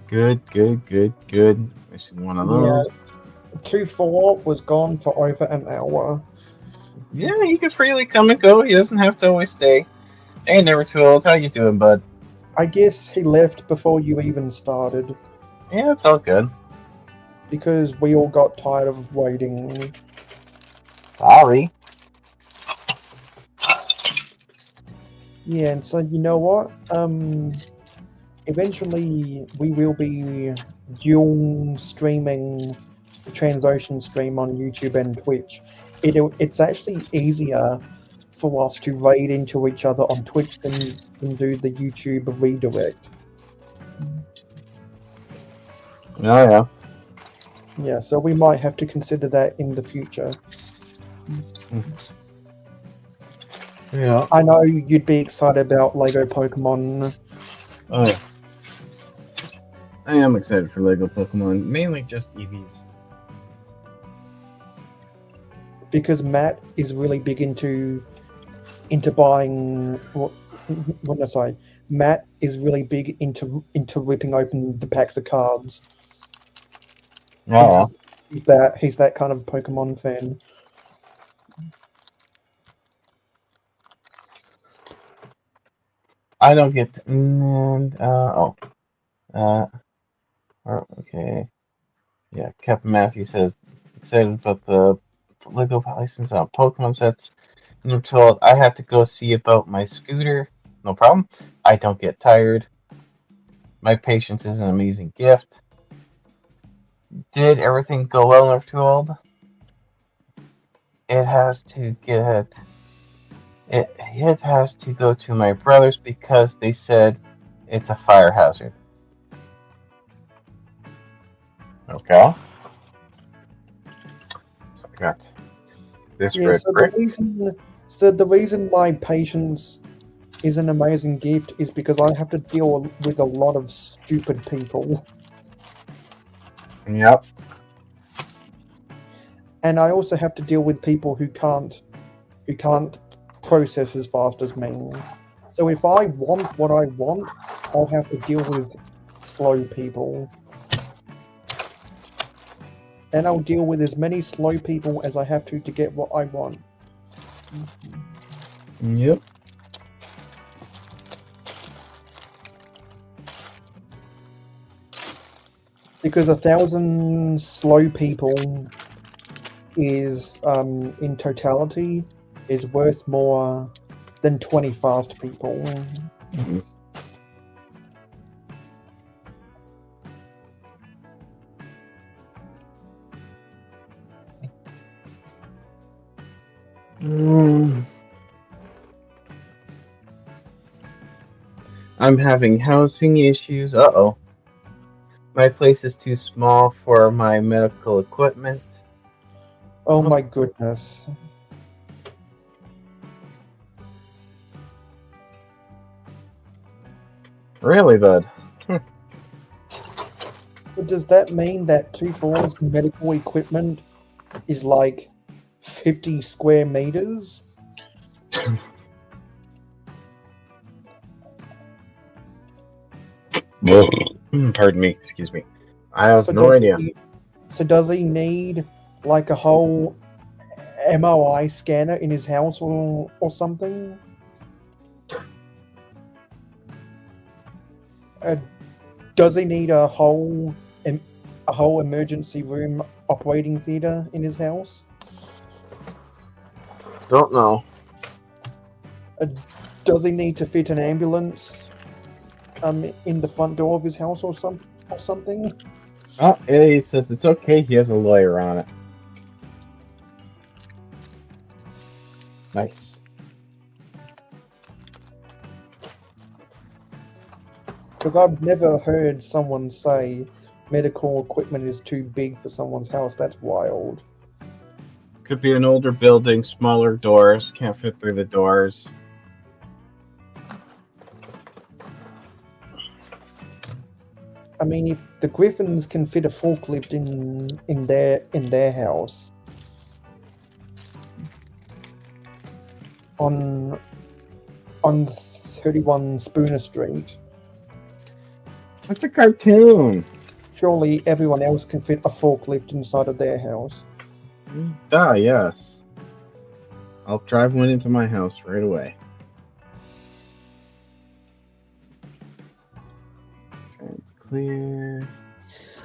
Good. Missing one of those. 2-4 was gone for over an hour. Yeah, he can freely come and go. He doesn't have to always stay. Hey, Never Too Old. How you doing, bud? I guess he left before you even started Yeah, it's all good. because we all got tired of waiting. Sorry. Yeah, and so you know what? Eventually we will be dual streaming the Transocean stream on YouTube and Twitch. It's actually easier for us to raid into each other on Twitch than do the YouTube redirect. Oh, yeah. Yeah, so we might have to consider that in the future. Yeah. I know you'd be excited about Lego Pokemon. Oh, yeah. I am excited for Lego Pokemon, mainly just EVs. Because Matt is really big into buying. Matt is really big into ripping open the packs of cards. Yeah. He's that kind of Pokemon fan. I don't get. Okay. Yeah, Captain Matthew says excited about the Lego license on Pokemon sets. And I'm told I have to go see about my scooter. No problem. I don't get tired. My patience is an amazing gift. Did everything go well, Never Too Old? It has to get. It has to go to my brothers because they said it's a fire hazard. Okay. So I got this red brick. The reason my patience is an amazing gift is because I have to deal with a lot of stupid people. Yep. And I also have to deal with people who can't process as fast as me. So if I want what I want, I'll have to deal with slow people. And I'll deal with as many slow people as I have to get what I want. Yep. Because 1,000 slow people is, in totality, is worth more than 20 fast people. Mm-hmm. I'm having housing issues. Uh-oh. My place is too small for my medical equipment. Oh my goodness. Really, bud? But does that mean that 2-4's medical equipment is like 50 square meters? Pardon me, excuse me. I have no idea. So does he need like a whole MRI scanner in his house or something? Does he need a whole emergency room operating theater in his house? Don't know. Does he need to fit an ambulance in the front door of his house or something? Oh, he says it's okay. He has a lawyer on it. Nice. Because I've never heard someone say medical equipment is too big for someone's house. That's wild. Could be an older building, smaller doors, can't fit through the doors. I mean, if the Griffins can fit a forklift in their house on 31 Spooner Street, It's a cartoon. surely everyone else can fit a forklift inside of their house. Yes. I'll drive one into my house right away. It's clear.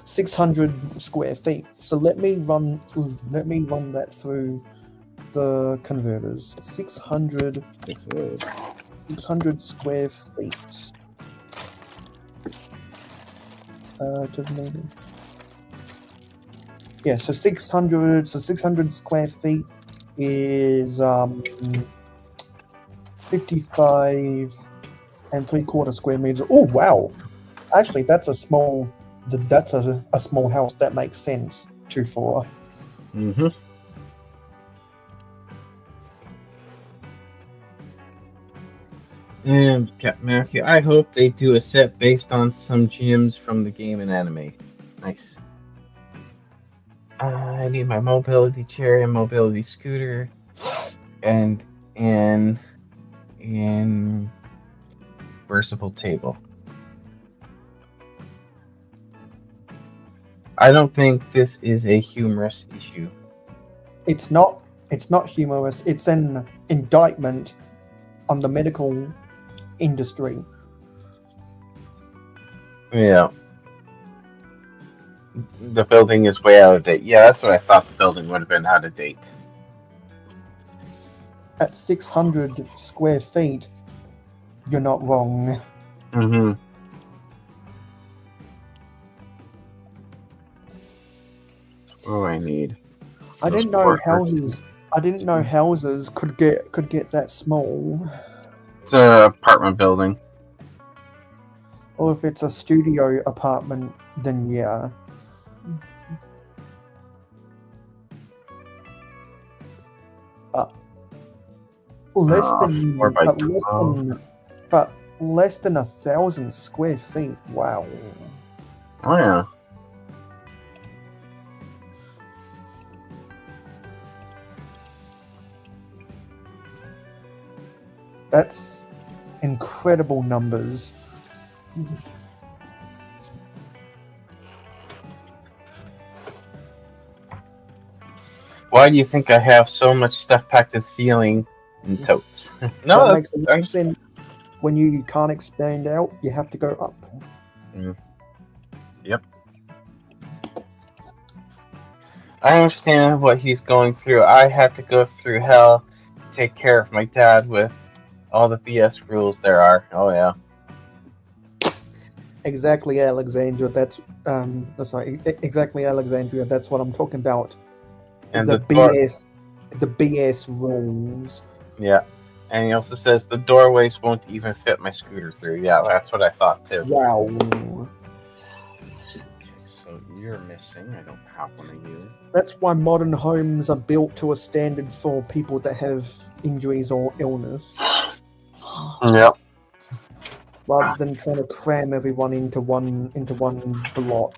600 square feet. So let me run that through the converters. 600 square feet. Just maybe. Yeah, so 600 square feet is 55 and 3/4 square meters. Oh wow! Actually, that's a small house. That makes sense. 2-4. Mm-hmm. And Captain Matthew, I hope they do a set based on some gyms from the game and anime. Nice. I need my mobility chair and mobility scooter, and an versatile table. I don't think this is a humorous issue. It's not humorous. It's an indictment on the medical industry. Yeah. The building is way out of date. Yeah, that's what I thought the building would have been out of date. At 600 square feet, you're not wrong. Mm-hmm. Oh, I need. I didn't know houses could get that small. It's an apartment building. Or if it's a studio apartment, then yeah. Less than 4 by but 12. less than 1,000 square feet. Wow. Oh yeah. That's incredible numbers. Why do you think I have so much stuff packed to the ceiling in totes? No, That makes a lot of sense. When you can't expand out, you have to go up. Yep. I understand what he's going through. I had to go through hell to take care of my dad with all the BS rules there are. Oh yeah. Exactly, Alexandria. That's exactly, Alexandria. That's what I'm talking about. And the door- BS rules. Yeah. And he also says the doorways won't even fit my scooter through. Yeah, that's what I thought too. Wow. Okay, so you're missing. I don't have one of you. That's why modern homes are built to a standard for people that have injuries or illness, Yep. rather than trying to cram everyone into one block.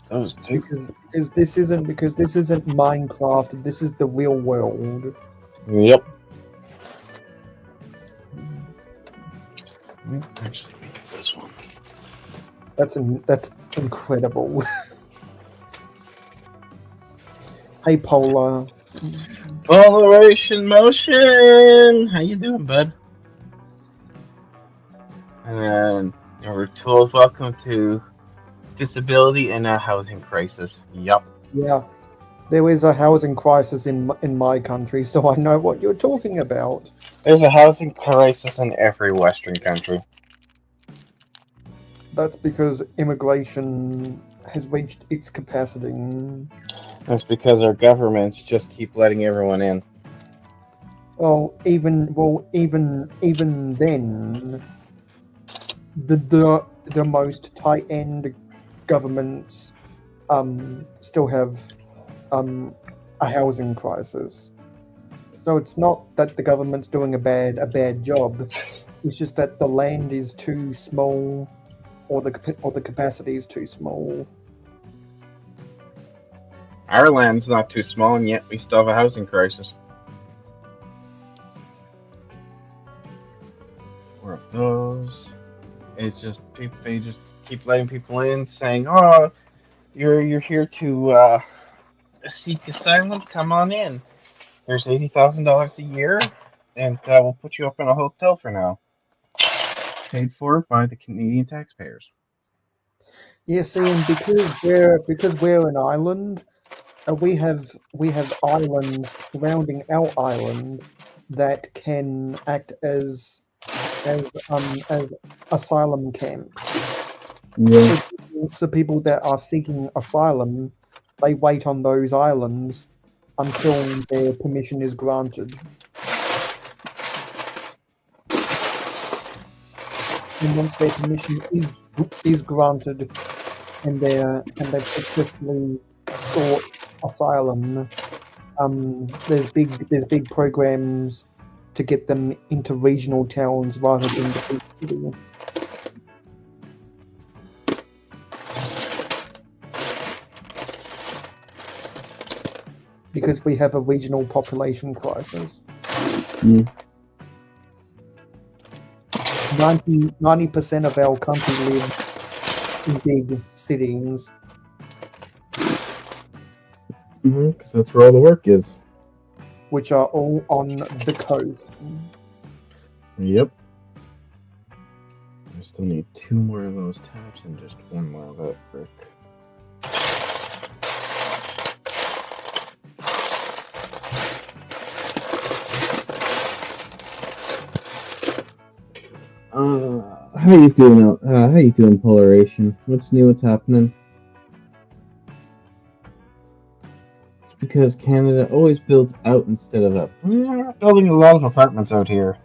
Those two. Because this isn't Minecraft. This is the real world. Yep. Actually, this one. That's incredible. Hey, Polar. Polaration motion. How you doing, bud? And we're told welcome to disability and a housing crisis. Yup. Yeah, there is a housing crisis in my country, so I know what you're talking about. There's a housing crisis in every Western country. That's because immigration has reached its capacity. That's because our governments just keep letting everyone in. Even then, the most tight-end governments still have a housing crisis. So it's not that the government's doing a bad job. It's just that the land is too small, or the capacity is too small. Our land's not too small, and yet we still have a housing crisis. Four of those. It's just people. They just keep letting people in, saying, "Oh, you're here to seek asylum. Come on in. There's $80,000 a year, and we'll put you up in a hotel for now, paid for by the Canadian taxpayers." Yeah, see, and because we're an island, we have islands surrounding our island that can act as asylum camps. Yeah. So people that are seeking asylum, they wait on those islands until their permission is granted. And once their permission is granted, and they've successfully sought asylum, there's big programs to get them into regional towns rather than the big city. Because we have a regional population crisis. 90% of our country live in big cities. Because that's where all the work is. Which are all on the coast. Yep. I still need 2 more of those taps and just 1 more of that brick. How you doing? How you doing, Polaration? What's new? What's happening? It's because Canada always builds out instead of up. We're building a lot of apartments out here.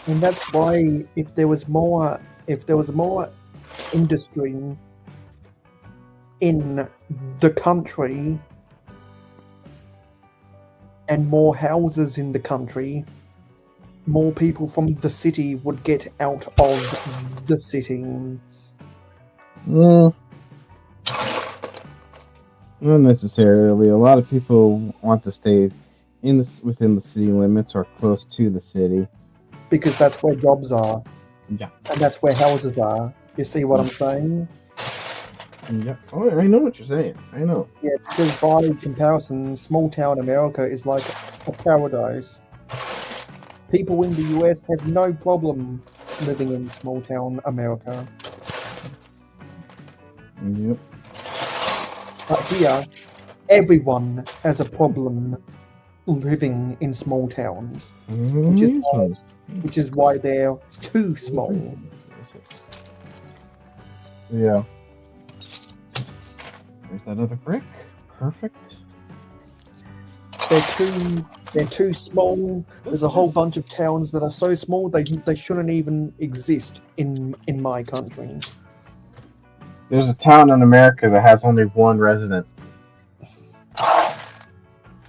And that's why if there was more industry in the country and more houses in the country, more people from the city would get out of the city. Not necessarily. A lot of people want to stay within the city limits or close to the city. Because that's where jobs are. Yeah. And that's where houses are. You see what I'm saying? Yeah. Oh, I know what you're saying. I know. Yeah, because by comparison, small town America is like a paradise. People in the US have no problem living in small town America. Yep. But here, everyone has a problem living in small towns, which is why they're too small. Yeah. There's that other brick. Perfect. They're too small. There's a whole bunch of towns that are so small they shouldn't even exist in my country. There's a town in America that has only 1 resident.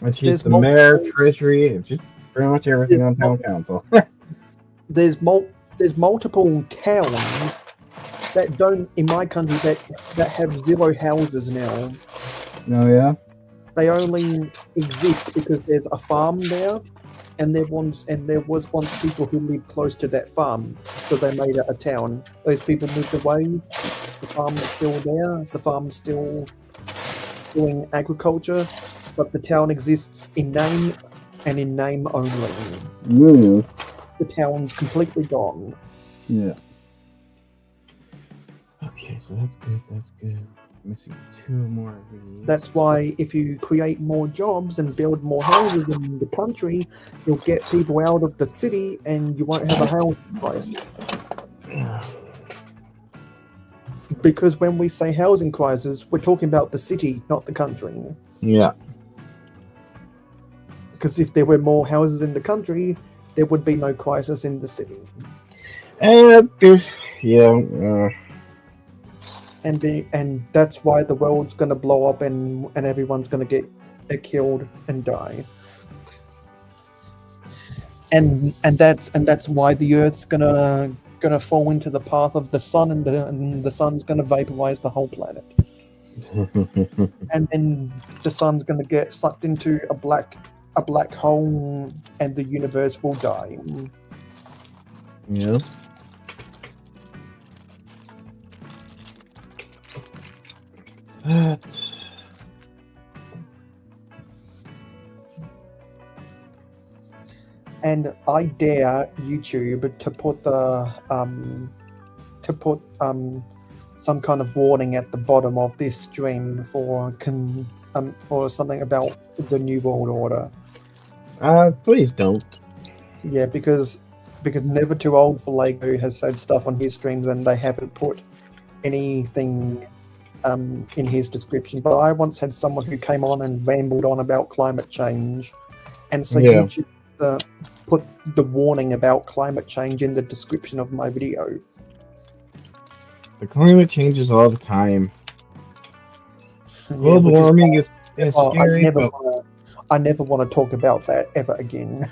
And she's the mayor, treasury, just pretty much everything on town council. There's multiple towns that don't in my country that have 0 houses now. Oh yeah. They only exist because there's a farm there, and there was once people who lived close to that farm, so they made it a town. Those people moved away. The farm is still there. The farm's still doing agriculture, but the town exists in name and in name only. Yeah. The town's completely gone. Yeah. Okay, so that's good. That's good. Missing 2 more of these. That's why if you create more jobs and build more houses in the country, you'll get people out of the city and you won't have a housing crisis. Because when we say housing crisis, we're talking about the city, not the country. Yeah. Because if there were more houses in the country, there would be no crisis in the city. Yeah. And that's why the world's going to blow up and everyone's going to get killed and die. and that's why the Earth's gonna fall into the path of the sun, and the sun's gonna vaporize the whole planet, and then the sun's gonna get sucked into a black hole, and the universe will die. Yeah. That's... And I dare YouTube to put some kind of warning at the bottom of this stream for something about the New World Order. Please don't. Yeah, because Never Too Old for Lego has said stuff on his streams, and they haven't put anything in his description. But I once had someone who came on and rambled on about climate change, and so Yeah. YouTube put the warning about climate change in the description of my video. The climate changes all the time. Yeah, Global which is warming is why scary, but I never want to talk about that ever again.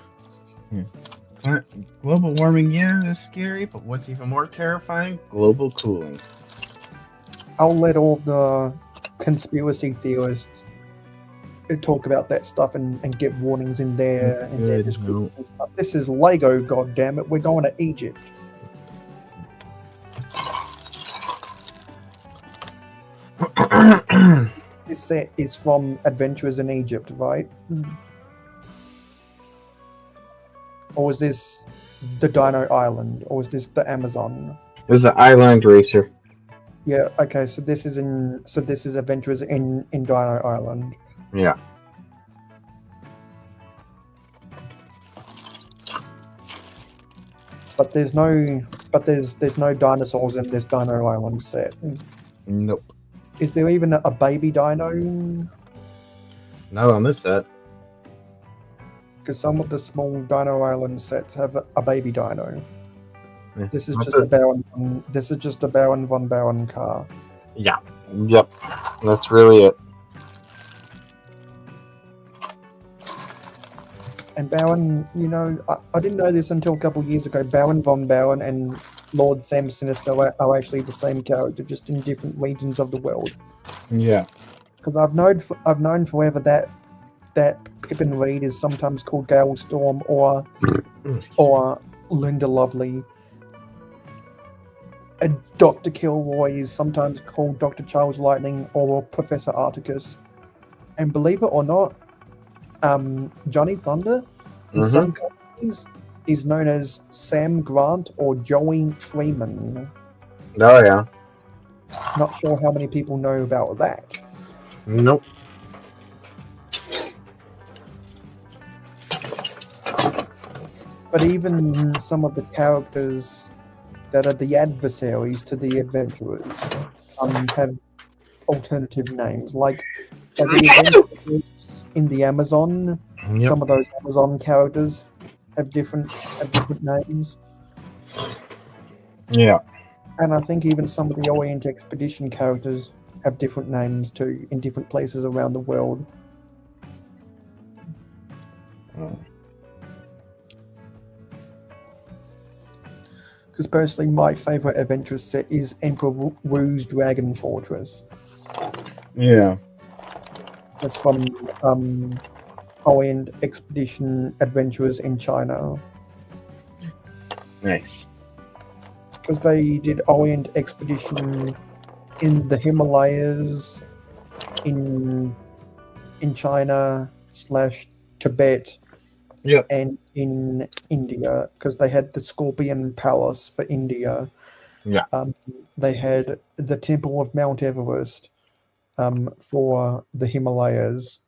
global warming, yeah, is scary, but what's even more terrifying? Global cooling. I'll let all the conspiracy theorists talk about that stuff and get warnings in their Good, descriptions. But this is Lego, goddammit. We're going to Egypt. This set is from Adventures in Egypt, right? Or is this the Dino Island? Or is this the Amazon? This is an island racer. Yeah, okay, so this is Adventures in Dino Island. Yeah. But there's no dinosaurs in this Dino Island set. Nope. Is there even a baby dino? Not on this set. Because some of the small Dino Island sets have a baby dino. Yeah. This is Not just a Baron. This is just a Baron von Baron car. Yeah. Yep. That's really it. And Baron, I didn't know this until a couple of years ago. Baron von Baron and Lord Sam Sinister are actually the same character, just in different regions of the world. Yeah. Because I've known forever that Pippin Reed is sometimes called Gale Storm or Linda Lovely. And Dr. Kilroy is sometimes called Dr. Charles Lightning or Professor Articus. And believe it or not, Johnny Thunder in some countries is known as Sam Grant or Joey Freeman. Oh yeah. Not sure how many people know about that. Nope. But even some of the characters that are the adversaries to the adventurers have alternative names, like the adventurers in the Amazon. Yep. Some of those Amazon characters have different names, Yeah. and I think even some of the Orient Expedition characters have different names too in different places around the world. Oh. Because personally, my favorite adventure set is Emperor Wu's Dragon Fortress. Yeah. That's from Orient Expedition Adventures in China. Nice. Because they did Orient Expedition in the Himalayas, in China / Tibet, Yep. and in India, because they had the Scorpion Palace for India. Yeah. They had the Temple of Mount Everest for the Himalayas,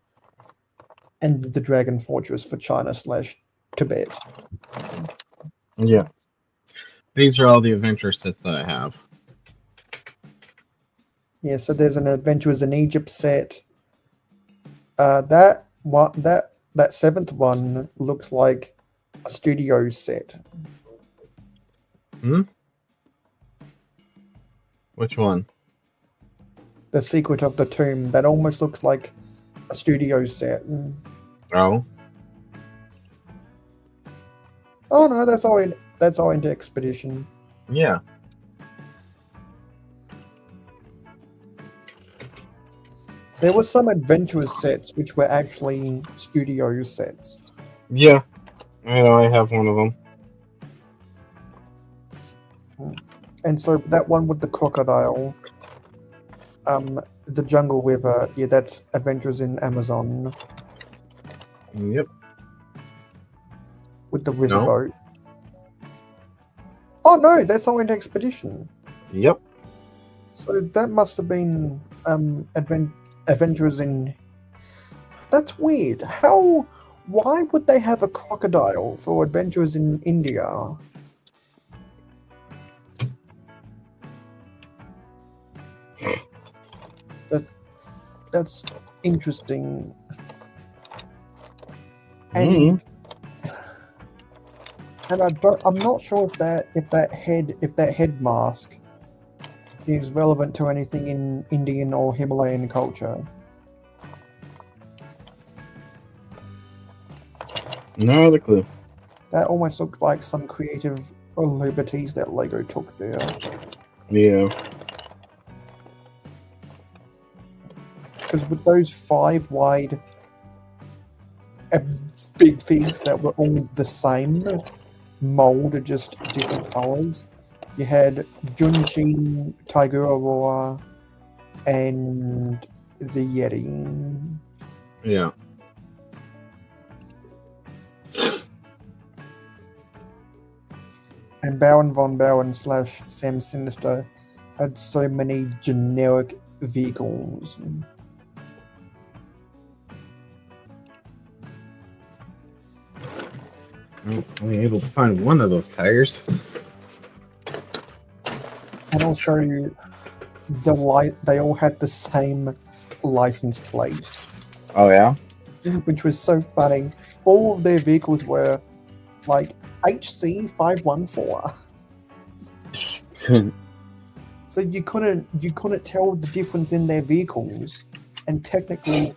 and the Dragon Fortress for China / Tibet. Yeah. These are all the adventure sets that I have. Yeah, so there's an Adventures in Egypt set. That seventh one looks like a studio set. Which one? The Secret of the Tomb. That almost looks like a studio set. Oh. Oh no, that's Orient Expedition. Yeah. There were some adventurous sets which were actually studio sets. Yeah. I know. I have one of them. And so that one with the crocodile, the Jungle River, yeah, that's Adventures in Amazon Yep. with the No. riverboat. Oh no, that's Orient Expedition. Yep. So that must have been Adventures in. That's weird. How? Why would they have a crocodile for Adventures in India? That's interesting. And and I'm not sure if that head mask is relevant to anything in Indian or Himalayan culture. No other clue. That almost looked like some creative liberties that Lego took there. Yeah. Because with those 5 wide big figs that were all the same mold, just different colors, you had Junchi, Tiger Aurora, and the Yeti. Yeah. And Baron von Baron / Sam Sinister had so many generic vehicles. I'm only able to find one of those tires. And also, they all had the same license plate, Oh yeah. which was so funny. All of their vehicles were like HC514. So you couldn't tell the difference in their vehicles, and technically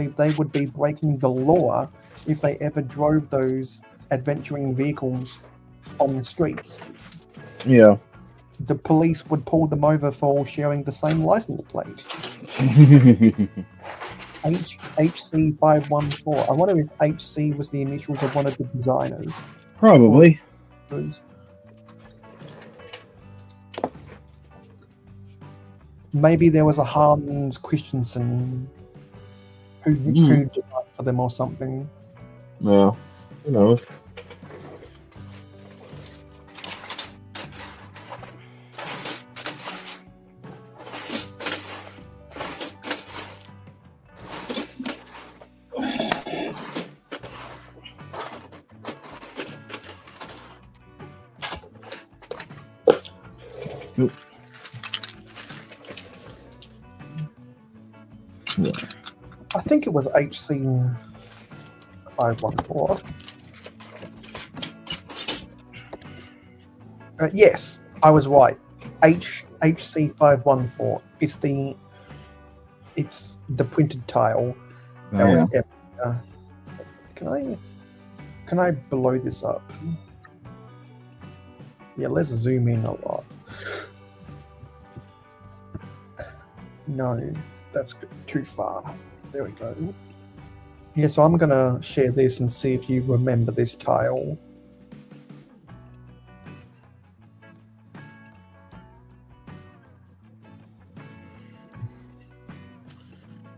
they would be breaking the law if they ever drove those adventuring vehicles on the streets. Yeah. The police would pull them over for sharing the same license plate. HC514. I wonder if HC was the initials of one of the designers. Probably. Maybe there was a Hans Christensen who designed for them or something. Well, who knows? I think it was HC514. Yes, I was right. HC514. It's the printed tile. That was Can I blow this up? Yeah, let's zoom in a lot. No, that's too far. There we go. Yeah, so I'm gonna share this and see if you remember this tile.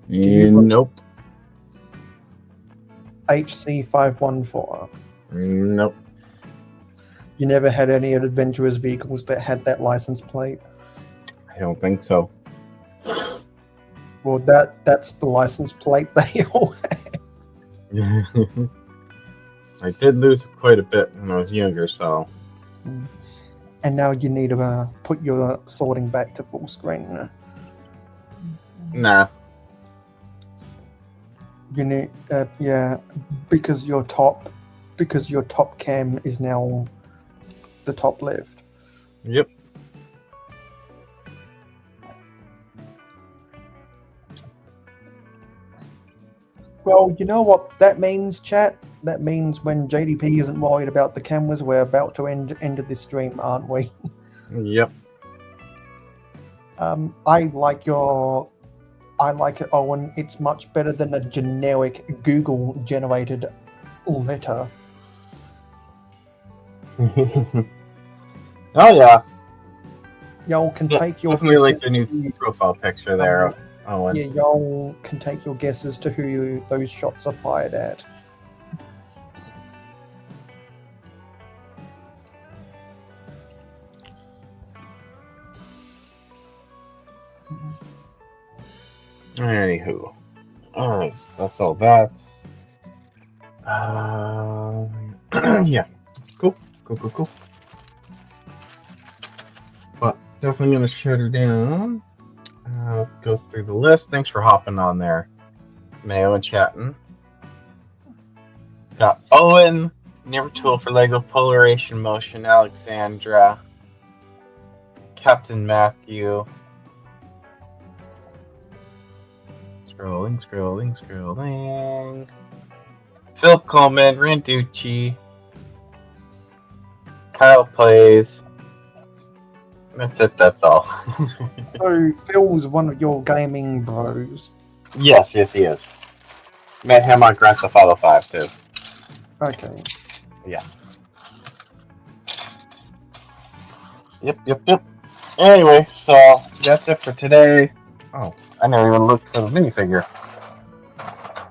Nope. HC514. Nope. You never had any adventurous vehicles that had that license plate? I don't think so. Well, that's the license plate they all had. I did lose quite a bit when I was younger, so. And now you need to put your sorting back to full screen. Nah. You need, yeah, because your top cam is now the top left. Yep. Well, you know what that means, chat? That means when JDP isn't worried about the cameras, we're about to end this stream, aren't we? Yep. I like it, Owen. It's much better than a generic Google-generated letter. Oh yeah. Y'all can take your Definitely like guesses. your new profile picture there, Owen. Yeah, y'all can take your guesses to who those shots are fired at. Anywho, alright, that's all that. Yeah, cool. But definitely gonna shut her down. Go through the list. Thanks for hopping on there, Mayo, and chatting. Got Owen, Never Tool for Lego Polarization Motion, Alexandra, Captain Matthew. Scrolling. Phil Coleman, Randucci, Kyle Plays. That's it, that's all. So, Phil's one of your gaming bros. Yes, he is. Met him on Grand Theft Auto 5 too. Okay. Yeah. Yep. Anyway, so that's it for today. Oh, I never even looked for the minifigure. I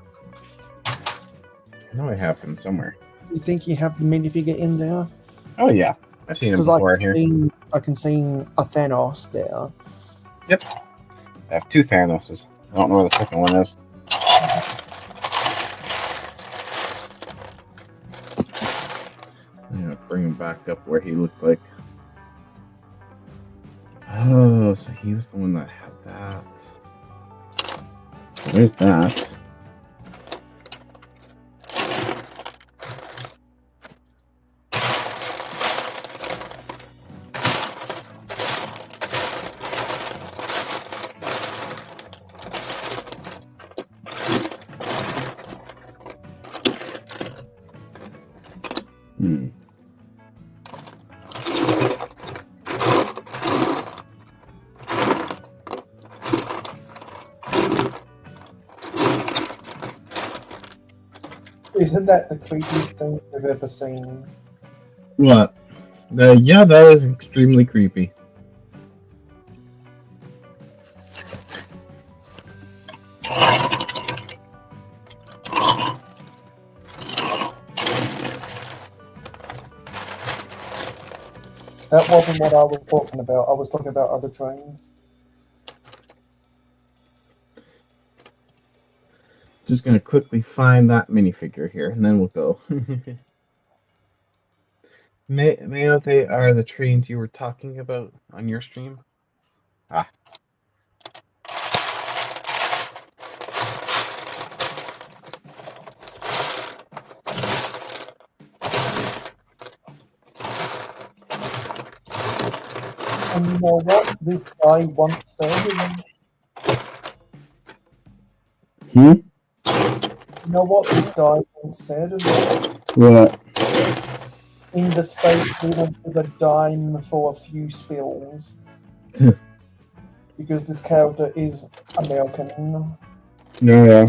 know it happened somewhere. You think you have the minifigure in there? Oh yeah, I've seen him Because before in here. I can see a Thanos there. Yep. I have 2 Thanoses. I don't know where the second one is. I'm gonna bring him back up where he looked like. Oh, so he was the one that had that. Where's that? Isn't that the creepiest thing I've ever seen? What? Yeah, that was extremely creepy. That wasn't what I was talking about. I was talking about other trains. Just gonna quickly find that minifigure here, and then we'll go. Mayo, they are the trains you were talking about on your stream? Ah. And you know what this guy once said? You know what this guy once said? What? In the States, we don't give a dime for a few spills. Because this character is American. Yeah.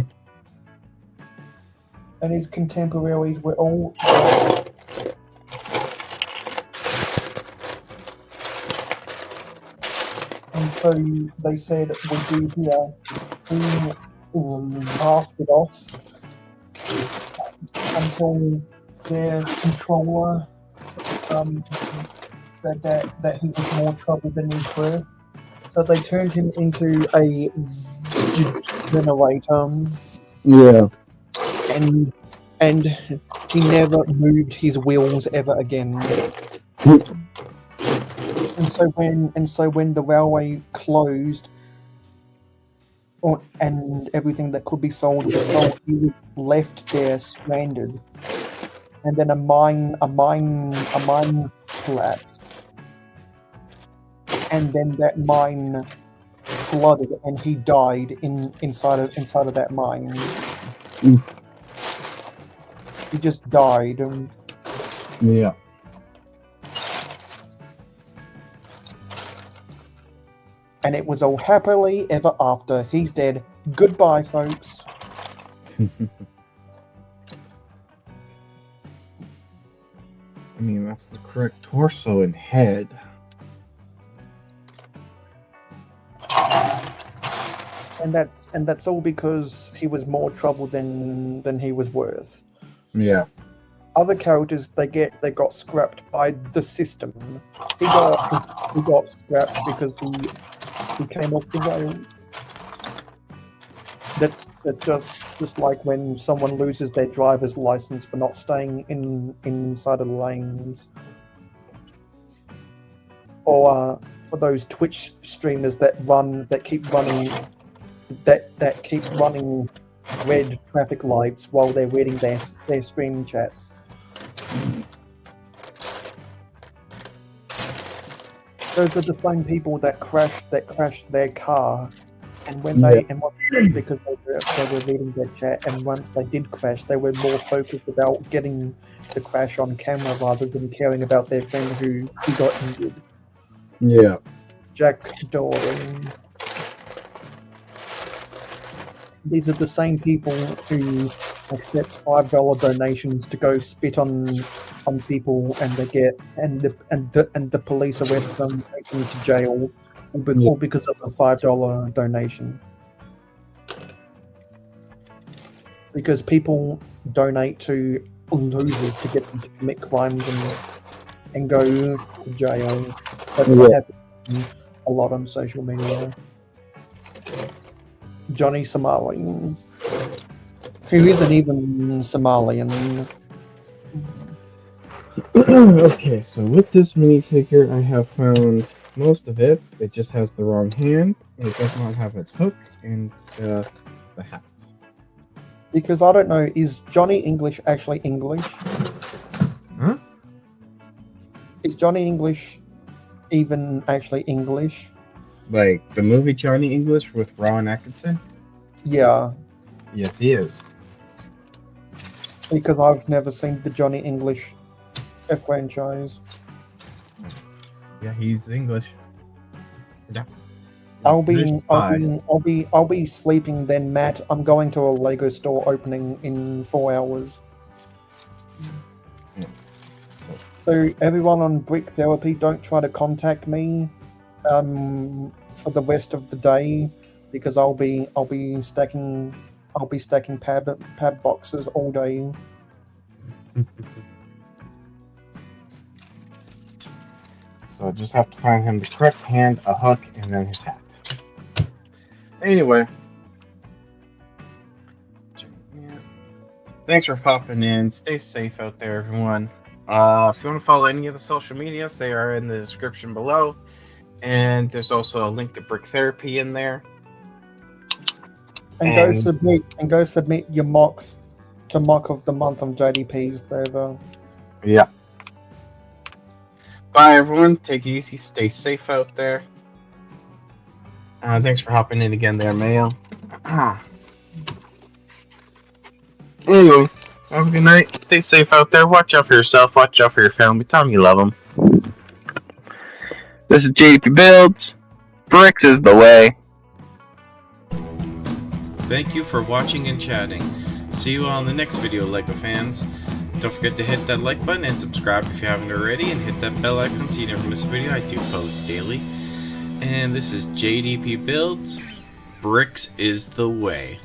And his contemporaries were all... And so they said, we do here, we laughed it off until their controller said that he was more trouble than he's worth. So they turned him into a generator. Yeah. And he never moved his wheels ever again. And so when the railway closed, and everything that could be sold was sold, he was left there stranded. And then a mine collapsed, and then that mine flooded, and he died inside of that mine. He just died. Yeah. And it was all happily ever after. He's dead. Goodbye, folks. I mean, that's the correct torso and head. And that's all because he was more trouble than he was worth. Yeah. Other characters they got scrapped by the system. He got scrapped because he came off the rails. That's just like when someone loses their driver's license for not staying inside of the lanes. Or for those Twitch streamers that keep running red traffic lights while they're reading their stream chats. Those are the same people that crashed their car, and because they were reading their chat, and once they did crash, they were more focused about getting the crash on camera rather than caring about their friend who got injured. Yeah. Jack Dory. These are the same people who accept $5 donations to go spit on people, and they get and the police arrest them, take them to jail, all because of a $5 donation. Because people donate to losers to get them to commit crimes and go to jail. That's what happens a lot on social media. Johnny Somali, who isn't even Somalian. Okay, so with this minifigure, I have found most of it. It just has the wrong hand, and it does not have its hook and the hat. Because I don't know, is Johnny English actually English? Huh? Is Johnny English even actually English? Like the movie Johnny English with Rowan Atkinson? Yeah. Yes, he is. Because I've never seen the Johnny English franchise. Yeah, he's English. Yeah. I'll be sleeping then, Matt. I'm going to a Lego store opening in 4 hours. Yeah. So everyone on Brick Therapy, don't try to contact me for the rest of the day, because I'll be stacking pad boxes all day. So I just have to find him the correct hand, a hook, and then his hat. Anyway. Thanks for popping in. Stay safe out there, everyone. If you want to follow any of the social medias, they are in the description below. And there's also a link to Brick Therapy in there. And go submit your mocks to Mock of the Month on JDP's server. Yeah. Bye, everyone. Take it easy. Stay safe out there. Thanks for hopping in again there, Mayo. Anyway, have a good night. Stay safe out there. Watch out for yourself. Watch out for your family. Tell them you love them. This is JDP Builds. Bricks is the way. Thank you for watching and chatting. See you on the next video, LEGO fans. Don't forget to hit that like button and subscribe if you haven't already, and hit that bell icon so you never miss a video. I do post daily. And this is JDP Builds. Bricks is the way.